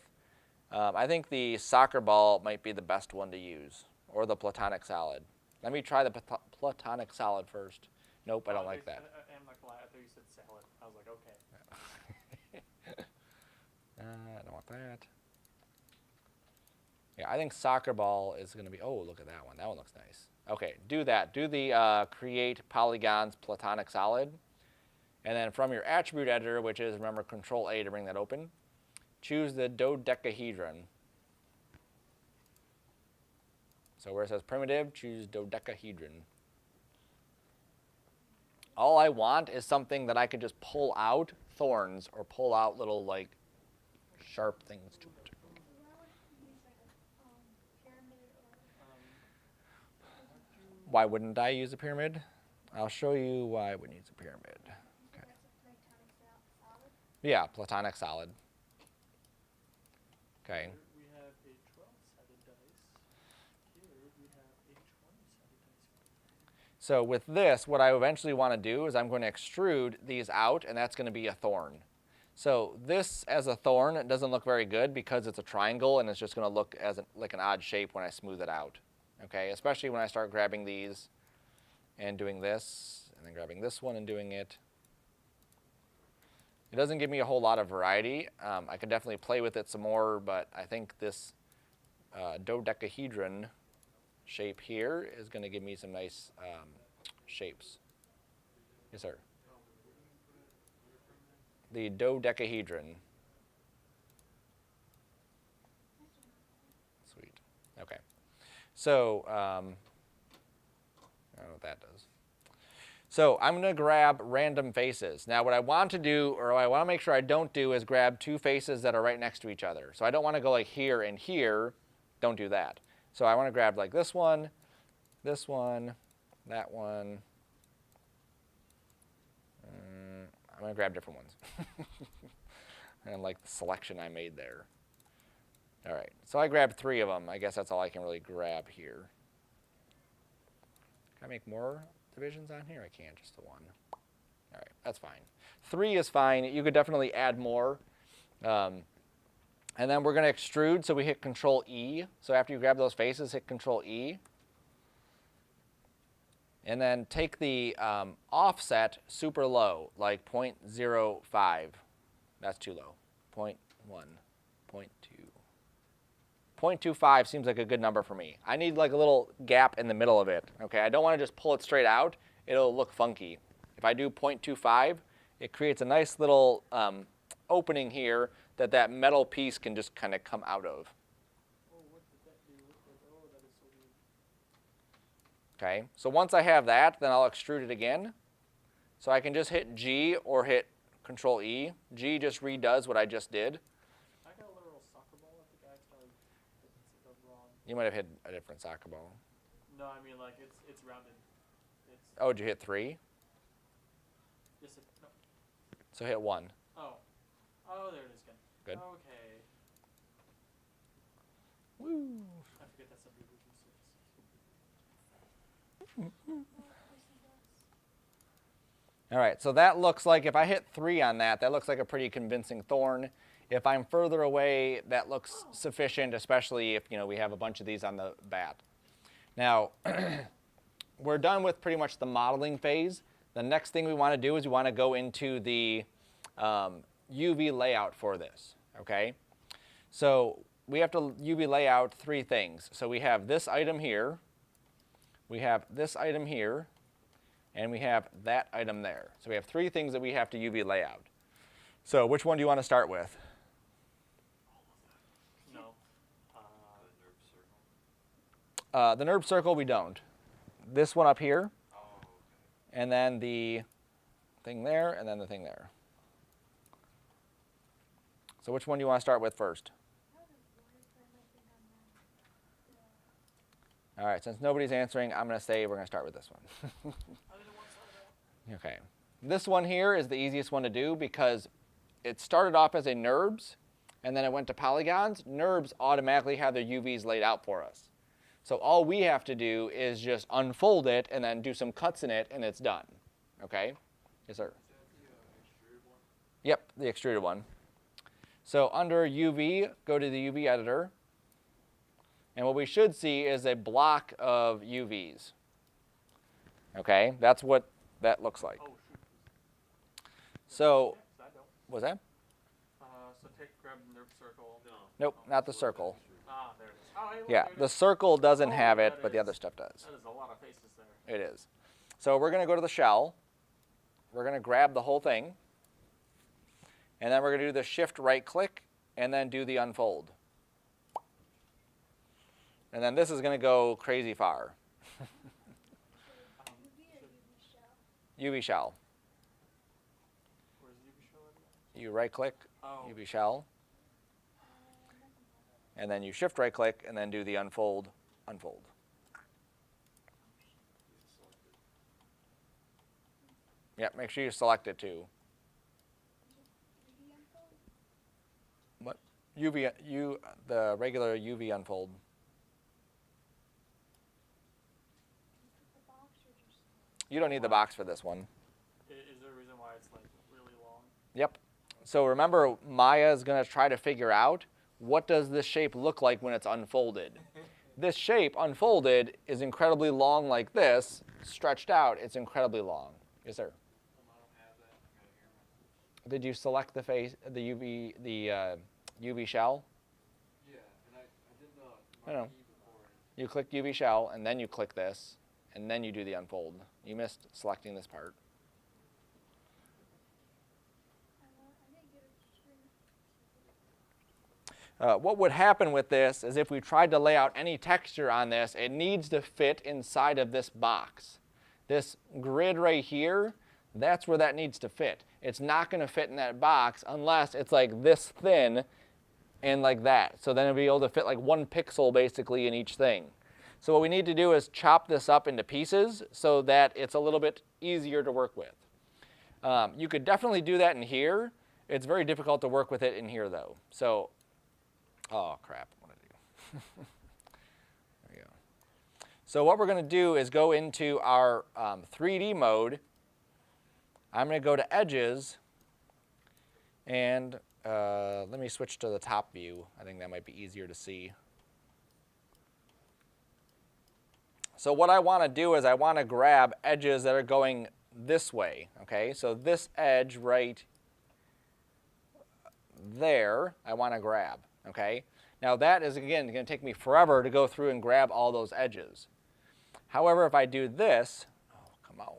Speaker 1: I think the soccer ball might be the best one to use, or the platonic solid. Let me try the platonic solid first. Nope, I don't like that.
Speaker 2: I'm not gonna lie, I thought you said salad. I was like, okay.
Speaker 1: I don't want that. Yeah, I think soccer ball is going to be, oh, look at that one. That one looks nice. Okay, do that. Do the Create Polygons Platonic Solid. And then from your attribute editor, which is, remember, Control A to bring that open, choose the dodecahedron. So where it says primitive, choose dodecahedron. All I want is something that I can just pull out thorns or pull out little, like, sharp things to it. Why wouldn't I use a pyramid? I'll show you why I wouldn't use a pyramid. Okay. Yeah, platonic solid. Okay.
Speaker 2: We have a 12-sided dice. Here we have a 20-sided dice.
Speaker 1: So with this, what I eventually want to do is I'm going to extrude these out, and that's going to be a thorn. So this as a thorn, it doesn't look very good because it's a triangle, and it's just going to look as like an odd shape when I smooth it out. Okay, especially when I start grabbing these and doing this, and then grabbing this one and doing it. It doesn't give me a whole lot of variety. I could definitely play with it some more, but I think this dodecahedron shape here is going to give me some nice shapes. Yes, sir. The dodecahedron. Sweet. Okay. So, I don't know what that does. So I'm going to grab random faces. Now what I want to do, or what I want to make sure I don't do, is grab two faces that are right next to each other. So I don't want to go like here and here. Don't do that. So I want to grab like this one, That one. I'm going to grab different ones. And like the selection I made there. All right, so I grabbed 3 of them. I guess that's all I can really grab here. Can I make more divisions on here? I can't, just the 1. All right, that's fine. 3 is fine. You could definitely add more. And then we're going to extrude, so we hit Control E. So after you grab those faces, hit Control E. And then take the offset super low, like 0.05. That's too low. 0.1, 0.2. 0.25 seems like a good number for me. I need like a little gap in the middle of it. Okay, I don't want to just pull it straight out. It'll look funky. If I do 0.25, it creates a nice little opening here that metal piece can just kind of come out of.
Speaker 2: Oh, what did that do? Oh, that is so weird.
Speaker 1: Okay, so once I have that, then I'll extrude it again. So I can just hit G or hit Control E. G just redoes what I just did.
Speaker 2: I got a literal soccer ball. I think I accidentally hit the wrong.
Speaker 1: You might have hit a different soccer ball.
Speaker 2: No, I mean like it's rounded. It's
Speaker 1: Oh, did you hit 3?
Speaker 2: yes. No.
Speaker 1: So hit 1.
Speaker 2: Oh. Oh, there it is again.
Speaker 1: Good.
Speaker 2: Okay.
Speaker 1: Woo.
Speaker 2: I forget that's something we can see.
Speaker 1: All right, so that looks like, if I hit 3 on that, that looks like a pretty convincing thorn. If I'm further away, that looks sufficient, especially if we have a bunch of these on the bat. Now, we're done with pretty much the modeling phase. The next thing we want to do is we want to go into the UV layout for this, okay? So we have to UV layout 3 things. So we have this item here, we have this item here, and we have that item there. So we have 3 things that we have to UV layout. So which one do you want to start with?
Speaker 2: No.
Speaker 1: The NURB circle we don't. This one up here, and then the thing there, and then the thing there. So which one do you want to start with first? All right, since nobody's answering, I'm going to say we're going to start with this one. Okay. This one here is the easiest one to do because it started off as a NURBS, and then it went to polygons. NURBS automatically have their UVs laid out for us. So all we have to do is just unfold it and then do some cuts in it, and it's done. Okay? Yes, sir. Yep, the extruded one. So under UV, go to the UV editor. And what we should see is a block of UVs. Okay, that's what that looks like.
Speaker 2: Oh shoot.
Speaker 1: So,
Speaker 2: I don't.
Speaker 1: what's that?
Speaker 2: So grab the nerve circle. No.
Speaker 1: Nope, not the circle.
Speaker 2: Ah, there it is. Oh, hey, look,
Speaker 1: Yeah,
Speaker 2: there it
Speaker 1: the
Speaker 2: is.
Speaker 1: circle doesn't
Speaker 2: Oh,
Speaker 1: have it,
Speaker 2: that
Speaker 1: but the
Speaker 2: is-
Speaker 1: other stuff does.
Speaker 2: That is a lot of faces there.
Speaker 1: It is. So we're going to go to the shell. We're going to grab the whole thing. And then we're going to do the shift right click and then do the unfold. And then this is going to go crazy far.
Speaker 3: UV or UV shell?
Speaker 1: UV shell.
Speaker 2: Where's the UV show at?
Speaker 1: You right click,
Speaker 2: Oh.
Speaker 1: UV shell. And then you shift right click and then do the unfold, unfold. Yeah, make sure you select it too.
Speaker 3: UV unfold?
Speaker 1: What? The regular UV unfold.
Speaker 3: Put the box or just
Speaker 1: You don't need the box for this one.
Speaker 2: Is there a reason why it's like really long?
Speaker 1: Yep. So remember, Maya is going to try to figure out what does this shape look like when it's unfolded. This shape unfolded is incredibly long like this. Stretched out, it's incredibly long. Yes, sir.
Speaker 4: I don't have that. I gotta hear my.
Speaker 1: Did you select the UV shell?
Speaker 4: Yeah, and I did the
Speaker 1: I know.
Speaker 4: marquee before.
Speaker 1: You click UV shell, and then you click this, and then you do the unfold. You missed selecting this part.
Speaker 3: I didn't get a screen.
Speaker 1: What would happen with this is if we tried to lay out any texture on this, it needs to fit inside of this box. This grid right here, that's where that needs to fit. It's not going to fit in that box unless it's like this thin and like that. So then it'll be able to fit like 1 pixel basically in each thing. So what we need to do is chop this up into pieces so that it's a little bit easier to work with. You could definitely do that in here. It's very difficult to work with it in here though. So, oh crap, what did I do? There we go. So what we're going to do is go into our 3D mode. I'm going to go to edges, and let me switch to the top view. I think that might be easier to see. So what I want to do is I want to grab edges that are going this way, okay? So this edge right there, I want to grab, okay? Now that is, again, going to take me forever to go through and grab all those edges. However, if I do this, oh, come on.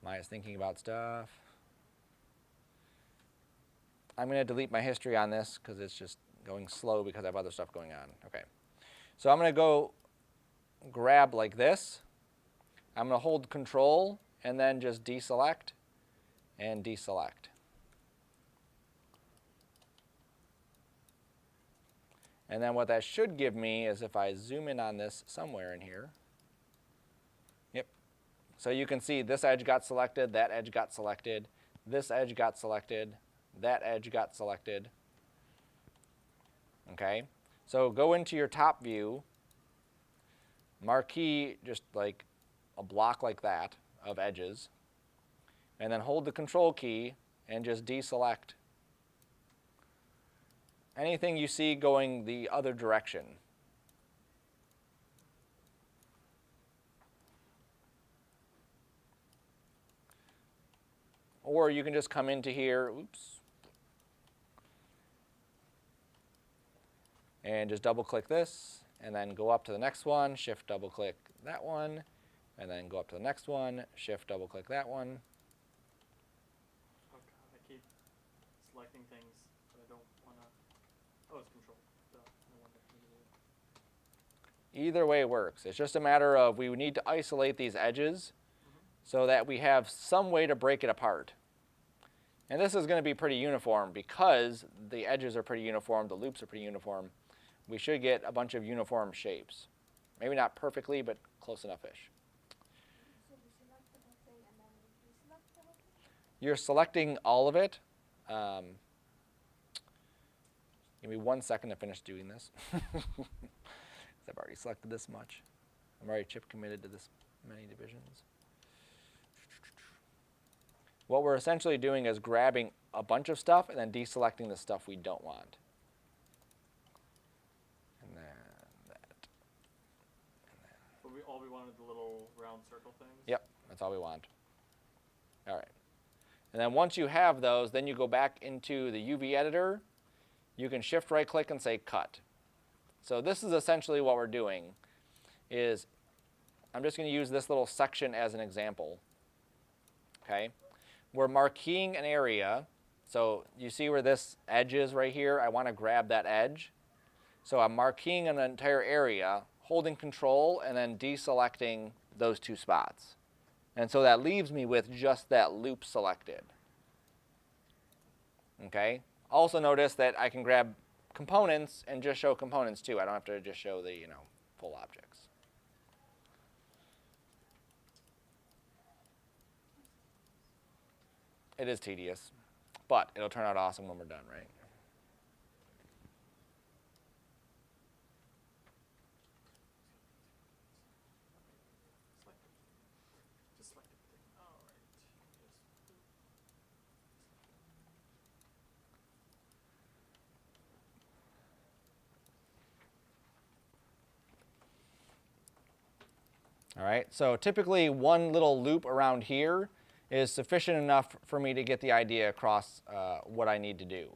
Speaker 1: Maya's thinking about stuff. I'm going to delete my history on this because it's just going slow because I have other stuff going on. Okay. So I'm going to go grab like this. I'm going to hold Control and then just deselect and deselect. And then what that should give me is if I zoom in on this somewhere in here. Yep. So you can see this edge got selected, that edge got selected, this edge got selected, that edge got selected. Okay. So go into your top view, marquee just like a block like that of edges, and then hold the Control key and just deselect anything you see going the other direction. Or you can just come into here, oops, and just double click this, and then go up to the next one, shift double click that one, and then go up to the next one, shift double click that one.
Speaker 2: Oh god, I keep selecting things that I don't want to. Oh, it's Control. Duh. I want that to do it.
Speaker 1: Either way works. It's just a matter of we need to isolate these edges so that we have some way to break it apart. And this is going to be pretty uniform because the edges are pretty uniform, the loops are pretty uniform. We should get a bunch of uniform shapes. Maybe not perfectly, but close enough-ish.
Speaker 3: So we select the whole thing and then we deselect the whole thing?
Speaker 1: You're selecting all of it. Give me 1 second to finish doing this. I've already selected this much. I'm already chip committed to this many divisions. What we're essentially doing is grabbing a bunch of stuff and then deselecting the stuff we don't want. And then that.
Speaker 2: But all we wanted the little round circle things?
Speaker 1: Yep, that's all we want. All right. And then once you have those, then you go back into the UV editor. You can shift right click and say cut. So this is essentially what we're doing is I'm just going to use this little section as an example. Okay. We're marqueing an area. So you see where this edge is right here? I want to grab that edge. So I'm marqueing an entire area, holding Control, and then deselecting those two spots. And so that leaves me with just that loop selected. Okay? Also notice that I can grab components and just show components too. I don't have to just show the, full objects. It is tedious, but it'll turn out awesome when we're done, right?
Speaker 2: Just select everything. Alright.
Speaker 1: All right, so typically one little loop around here is sufficient enough for me to get the idea across what I need to do.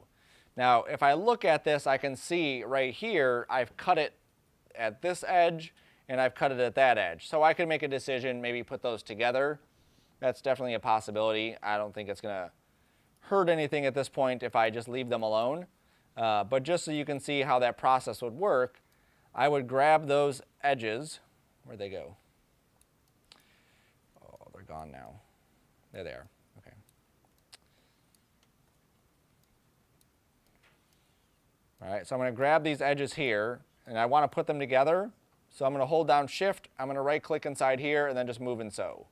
Speaker 1: Now, if I look at this, I can see right here, I've cut it at this edge and I've cut it at that edge. So I can make a decision, maybe put those together. That's definitely a possibility. I don't think it's gonna hurt anything at this point if I just leave them alone. But just so you can see how that process would work, I would grab those edges. Where'd they go? Oh, they're gone now. There they are. Okay. All right, so I'm going to grab these edges here, and I want to put them together. So I'm going to hold down Shift, I'm going to right click inside here, and then just move and sew.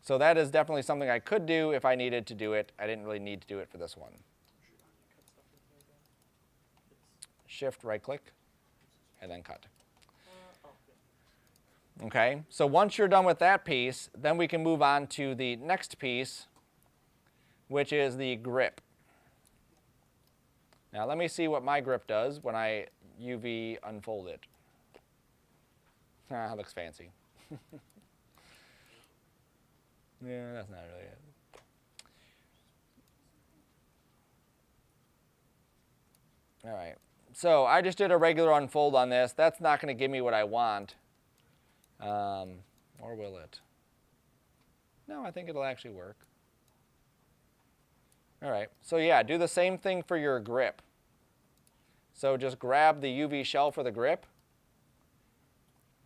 Speaker 1: So that is definitely something I could do if I needed to do it. I didn't really need to do it for this one.
Speaker 2: Cut stuff in here again.
Speaker 1: Shift, right click, and then cut.
Speaker 2: Oh, yeah.
Speaker 1: Okay, so once you're done with that piece, then we can move on to the next piece, which is the grip. Now let me see what my grip does when I UV unfold it. Ah, that looks fancy. Yeah, that's not really it. All right, so I just did a regular unfold on this. That's not going to give me what I want. Or will it? No, I think it'll actually work. All right, so yeah, do the same thing for your grip. So just grab the UV shell for the grip,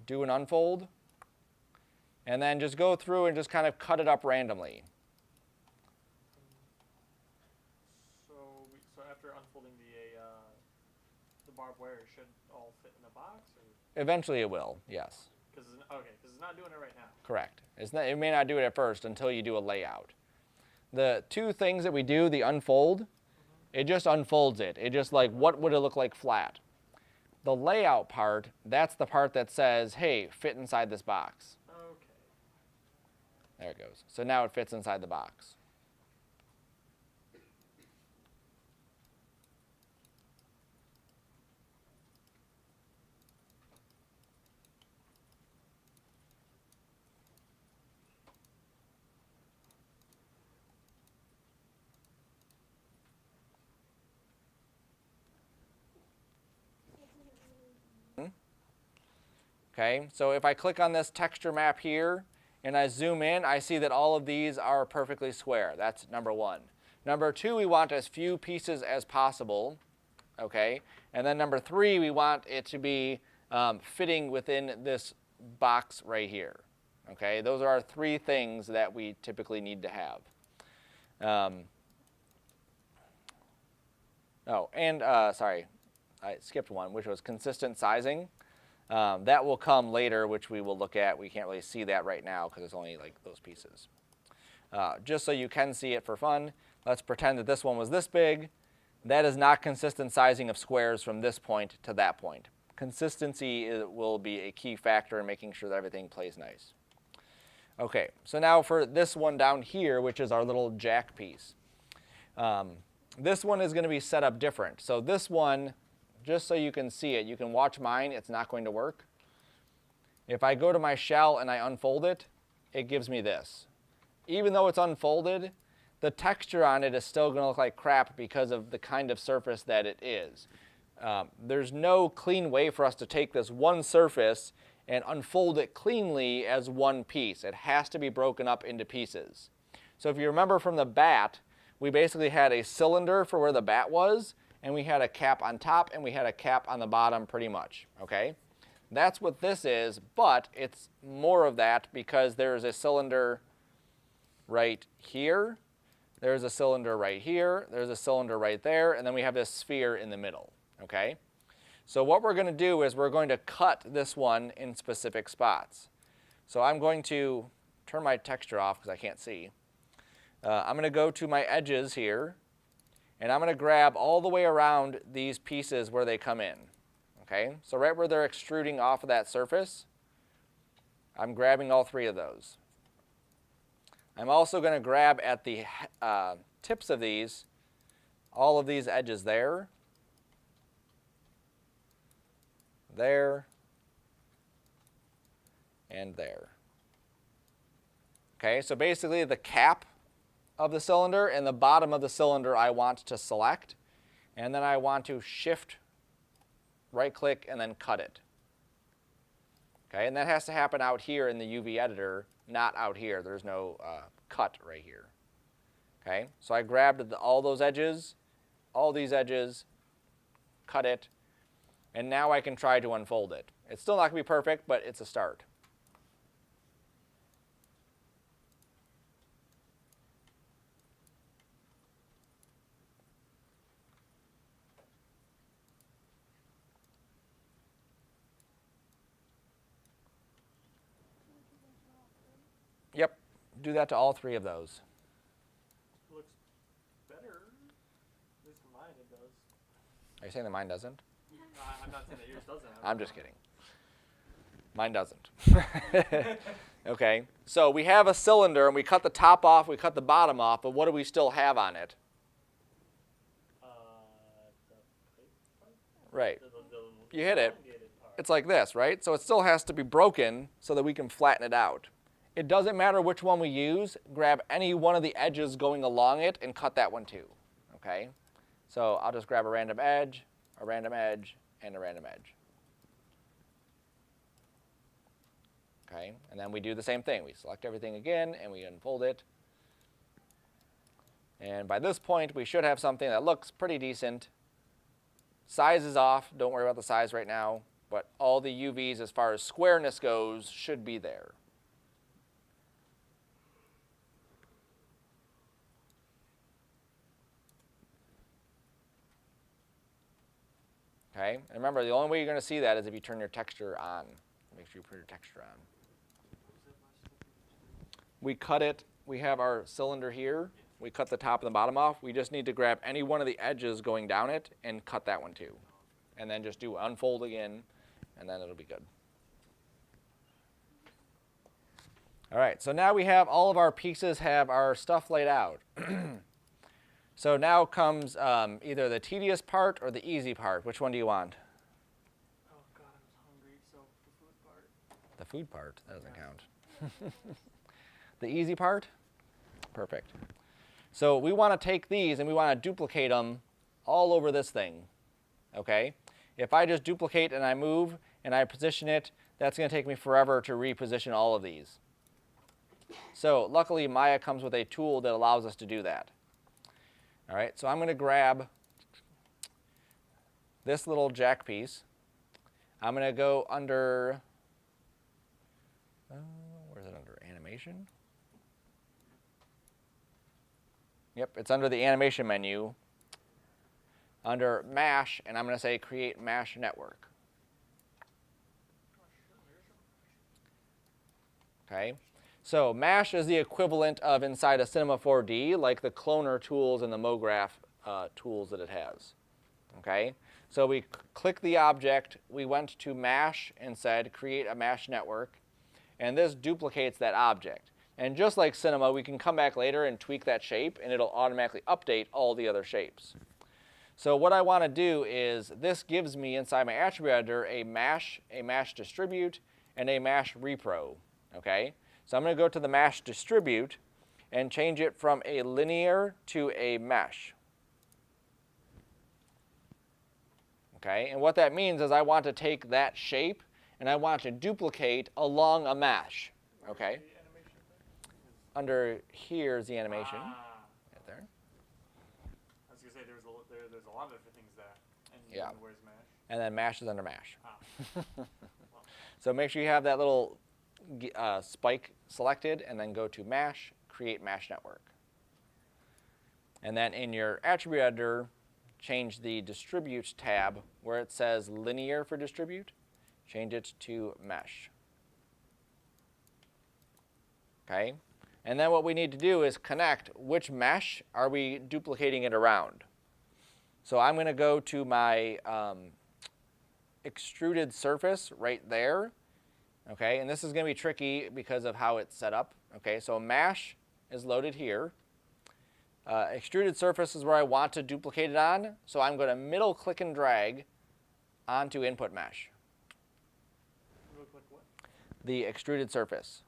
Speaker 1: do an unfold, and then just go through and just kind of cut it up randomly.
Speaker 2: So after unfolding the barbed wire, it should all fit in a box, or
Speaker 1: Eventually it will, yes.
Speaker 2: because it's not doing it right now.
Speaker 1: Correct. It may not do it at first until you do a layout. The two things that we do, the unfold, it just unfolds it. It just like, what would it look like flat? The layout part, that's the part that says, hey, fit inside this box.
Speaker 2: Okay.
Speaker 1: There it goes. So now it fits inside the box. Okay, so if I click on this texture map here and I zoom in, I see that all of these are perfectly square. That's number one. Number two, we want as few pieces as possible. Okay, and then number three, we want it to be fitting within this box right here. Okay, those are our three things that we typically need to have. Sorry, I skipped one, which was consistent sizing. That will come later, which we will look at. We can't really see that right now because it's only like those pieces. Just so you can see it for fun, let's pretend that this one was this big. That is not consistent sizing of squares from this point to that point. Consistency will be a key factor in making sure that everything plays nice. Okay, so now for this one down here, which is our little jack piece. This one is going to be set up different. So this one, just so you can see it, you can watch mine, it's not going to work. If I go to my shell and I unfold it, it gives me this. Even though it's unfolded, the texture on it is still going to look like crap because of the kind of surface that it is. There's no clean way for us to take this one surface and unfold it cleanly as one piece. It has to be broken up into pieces. So if you remember from the bat, we basically had a cylinder for where the bat was, and we had a cap on top, and we had a cap on the bottom pretty much, okay? That's what this is, but it's more of that because there's a cylinder right here, there's a cylinder right here, there's a cylinder right there, and then we have this sphere in the middle, okay? So what we're going to do is we're going to cut this one in specific spots. So I'm going to turn my texture off because I can't see. I'm going to go to my edges here, and I'm going to grab all the way around these pieces where they come in. Okay, so right where they're extruding off of that surface, I'm grabbing all three of those. I'm also going to grab at the tips of these, all of these edges there, there, and there. Okay, so basically the cap of the cylinder and the bottom of the cylinder I want to select, and then I want to shift, right click, and then cut it. Okay, and that has to happen out here in the UV editor, not out here. There's no cut right here. Okay, so I grabbed all those edges, all these edges, cut it, and now I can try to unfold it. It's still not going to be perfect, but it's a start. do that to all 3 of those.
Speaker 2: Looks better. At least for mine it does.
Speaker 1: Are you saying that mine doesn't?
Speaker 2: I'm not saying that yours doesn't.
Speaker 1: I'm just kidding. Mine doesn't. Okay, so we have a cylinder, and we cut the top off, we cut the bottom off, but what do we still have on it?
Speaker 2: The plate part?
Speaker 1: Right.
Speaker 2: The
Speaker 1: You hit it.
Speaker 2: elongated part.
Speaker 1: It's like this, right? So it still has to be broken so that we can flatten it out. It doesn't matter which one we use. Grab any one of the edges going along it and cut that one too, okay? So I'll just grab a random edge, and a random edge. Okay, and then we do the same thing. We select everything again, and we unfold it. And by this point, we should have something that looks pretty decent. Size is off. Don't worry about the size right now. But all the UVs, as far as squareness goes, should be there. Okay, and remember, the only way you're going to see that is if you turn your texture on. Make sure you put your texture on. We cut it. We have our cylinder here. We cut the top and the bottom off. We just need to grab any one of the edges going down it and cut that one too. And then just do unfold again, and then it'll be good. All right, so now we have all of our pieces, have our stuff laid out. So now comes either the tedious part or the easy part. Which one do you want?
Speaker 2: Oh God, I was hungry. So the food part.
Speaker 1: The food part, that doesn't count. The easy part? Perfect. So we want to take these and we want to duplicate them all over this thing, okay? If I just duplicate and I move and I position it, that's going to take me forever to reposition all of these. So luckily Maya comes with a tool that allows us to do that. All right, so I'm going to grab this little jack piece. I'm going to go under, where is it under? Animation? Yep, it's under the animation menu, under Mesh, and I'm going to say create Mesh network. Okay, so Mesh is the equivalent of inside a Cinema 4D, like the cloner tools and the MoGraph tools that it has. Okay, so we click the object, we went to Mesh and said create a Mesh network, and this duplicates that object. And just like Cinema, we can come back later and tweak that shape, and it'll automatically update all the other shapes. So what I want to do is, this gives me inside my attribute editor a Mesh distribute, and a Mesh repro. Okay? So I'm going to go to the Mesh distribute and change it from a linear to a mesh. Okay? And what that means is I want to take that shape and I want to duplicate along a mesh. Okay? Under here is the animation. Right there.
Speaker 2: I was gonna say there's a lot of different things there. And
Speaker 1: Yeah.
Speaker 2: Where's Mesh?
Speaker 1: And then Mesh is under Mesh.
Speaker 2: Ah.
Speaker 1: So make sure you have that little spike selected, and then go to Mesh, create Mesh network. And then in your attribute editor, change the distribute tab where it says linear for distribute, change it to mesh. Okay? And then what we need to do is connect which mesh are we duplicating it around. So I'm going to go to my extruded surface right there. Okay, and this is going to be tricky because of how it's set up. Okay, so mesh is loaded here. Extruded surface is where I want to duplicate it on. So I'm going to middle click and drag onto input mesh.
Speaker 2: Middle click what?
Speaker 1: The extruded surface.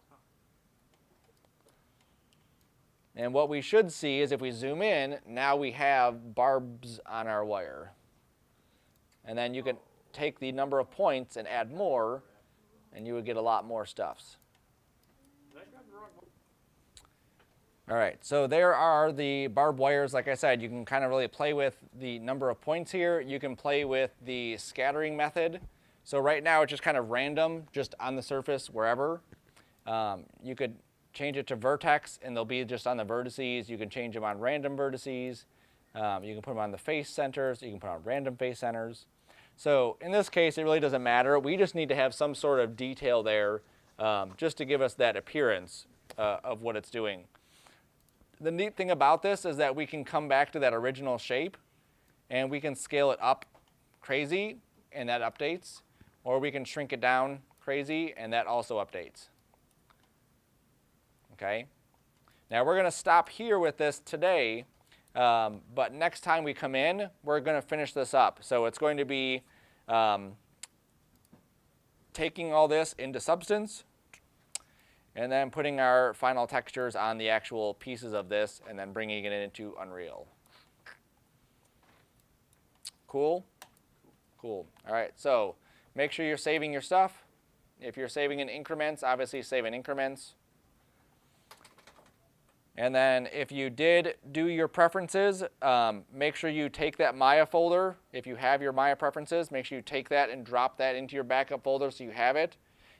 Speaker 1: And what we should see is if we zoom in, now we have barbs on our wire. And then you can take the number of points and add more, and you would get a lot more stuffs.
Speaker 2: Did I grab the wrong one?
Speaker 1: All right, so there are the barbed wires. Like I said, you can kind of really play with the number of points here. You can play with the scattering method. So right now it's just kind of random, just on the surface, wherever. You could change it to vertex, and they'll be just on the vertices. You can change them on random vertices. You can put them on the face centers. You can put on random face centers. So in this case, it really doesn't matter. We just need to have some sort of detail there just to give us that appearance. of what it's doing. The neat thing about this is that we can come back to that original shape and we can scale it up crazy and that updates, or we can shrink it down crazy and that also updates. Okay? Now we're going to stop here with this today, but next time we come in, we're going to finish this up. So it's going to be taking all this into Substance, and then putting our final textures on the actual pieces of this, and then bringing it into Unreal. Cool? Cool. All right, so make sure you're saving your stuff. If you're saving in increments, obviously save in increments. And then if you did do your preferences, make sure you take that Maya folder. If you have your Maya preferences, make sure you take that and drop that into your backup folder so you have it.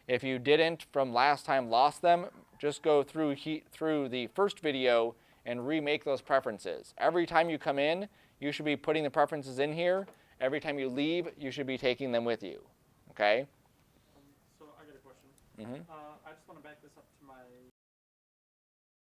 Speaker 1: If you didn't from last time, lost them, just go through the first video and remake those preferences. Every time you come in, you should be putting the preferences in here. Every time you leave, you should be taking them with you. Okay?
Speaker 2: So I got a question.
Speaker 1: Mm-hmm.
Speaker 2: I just want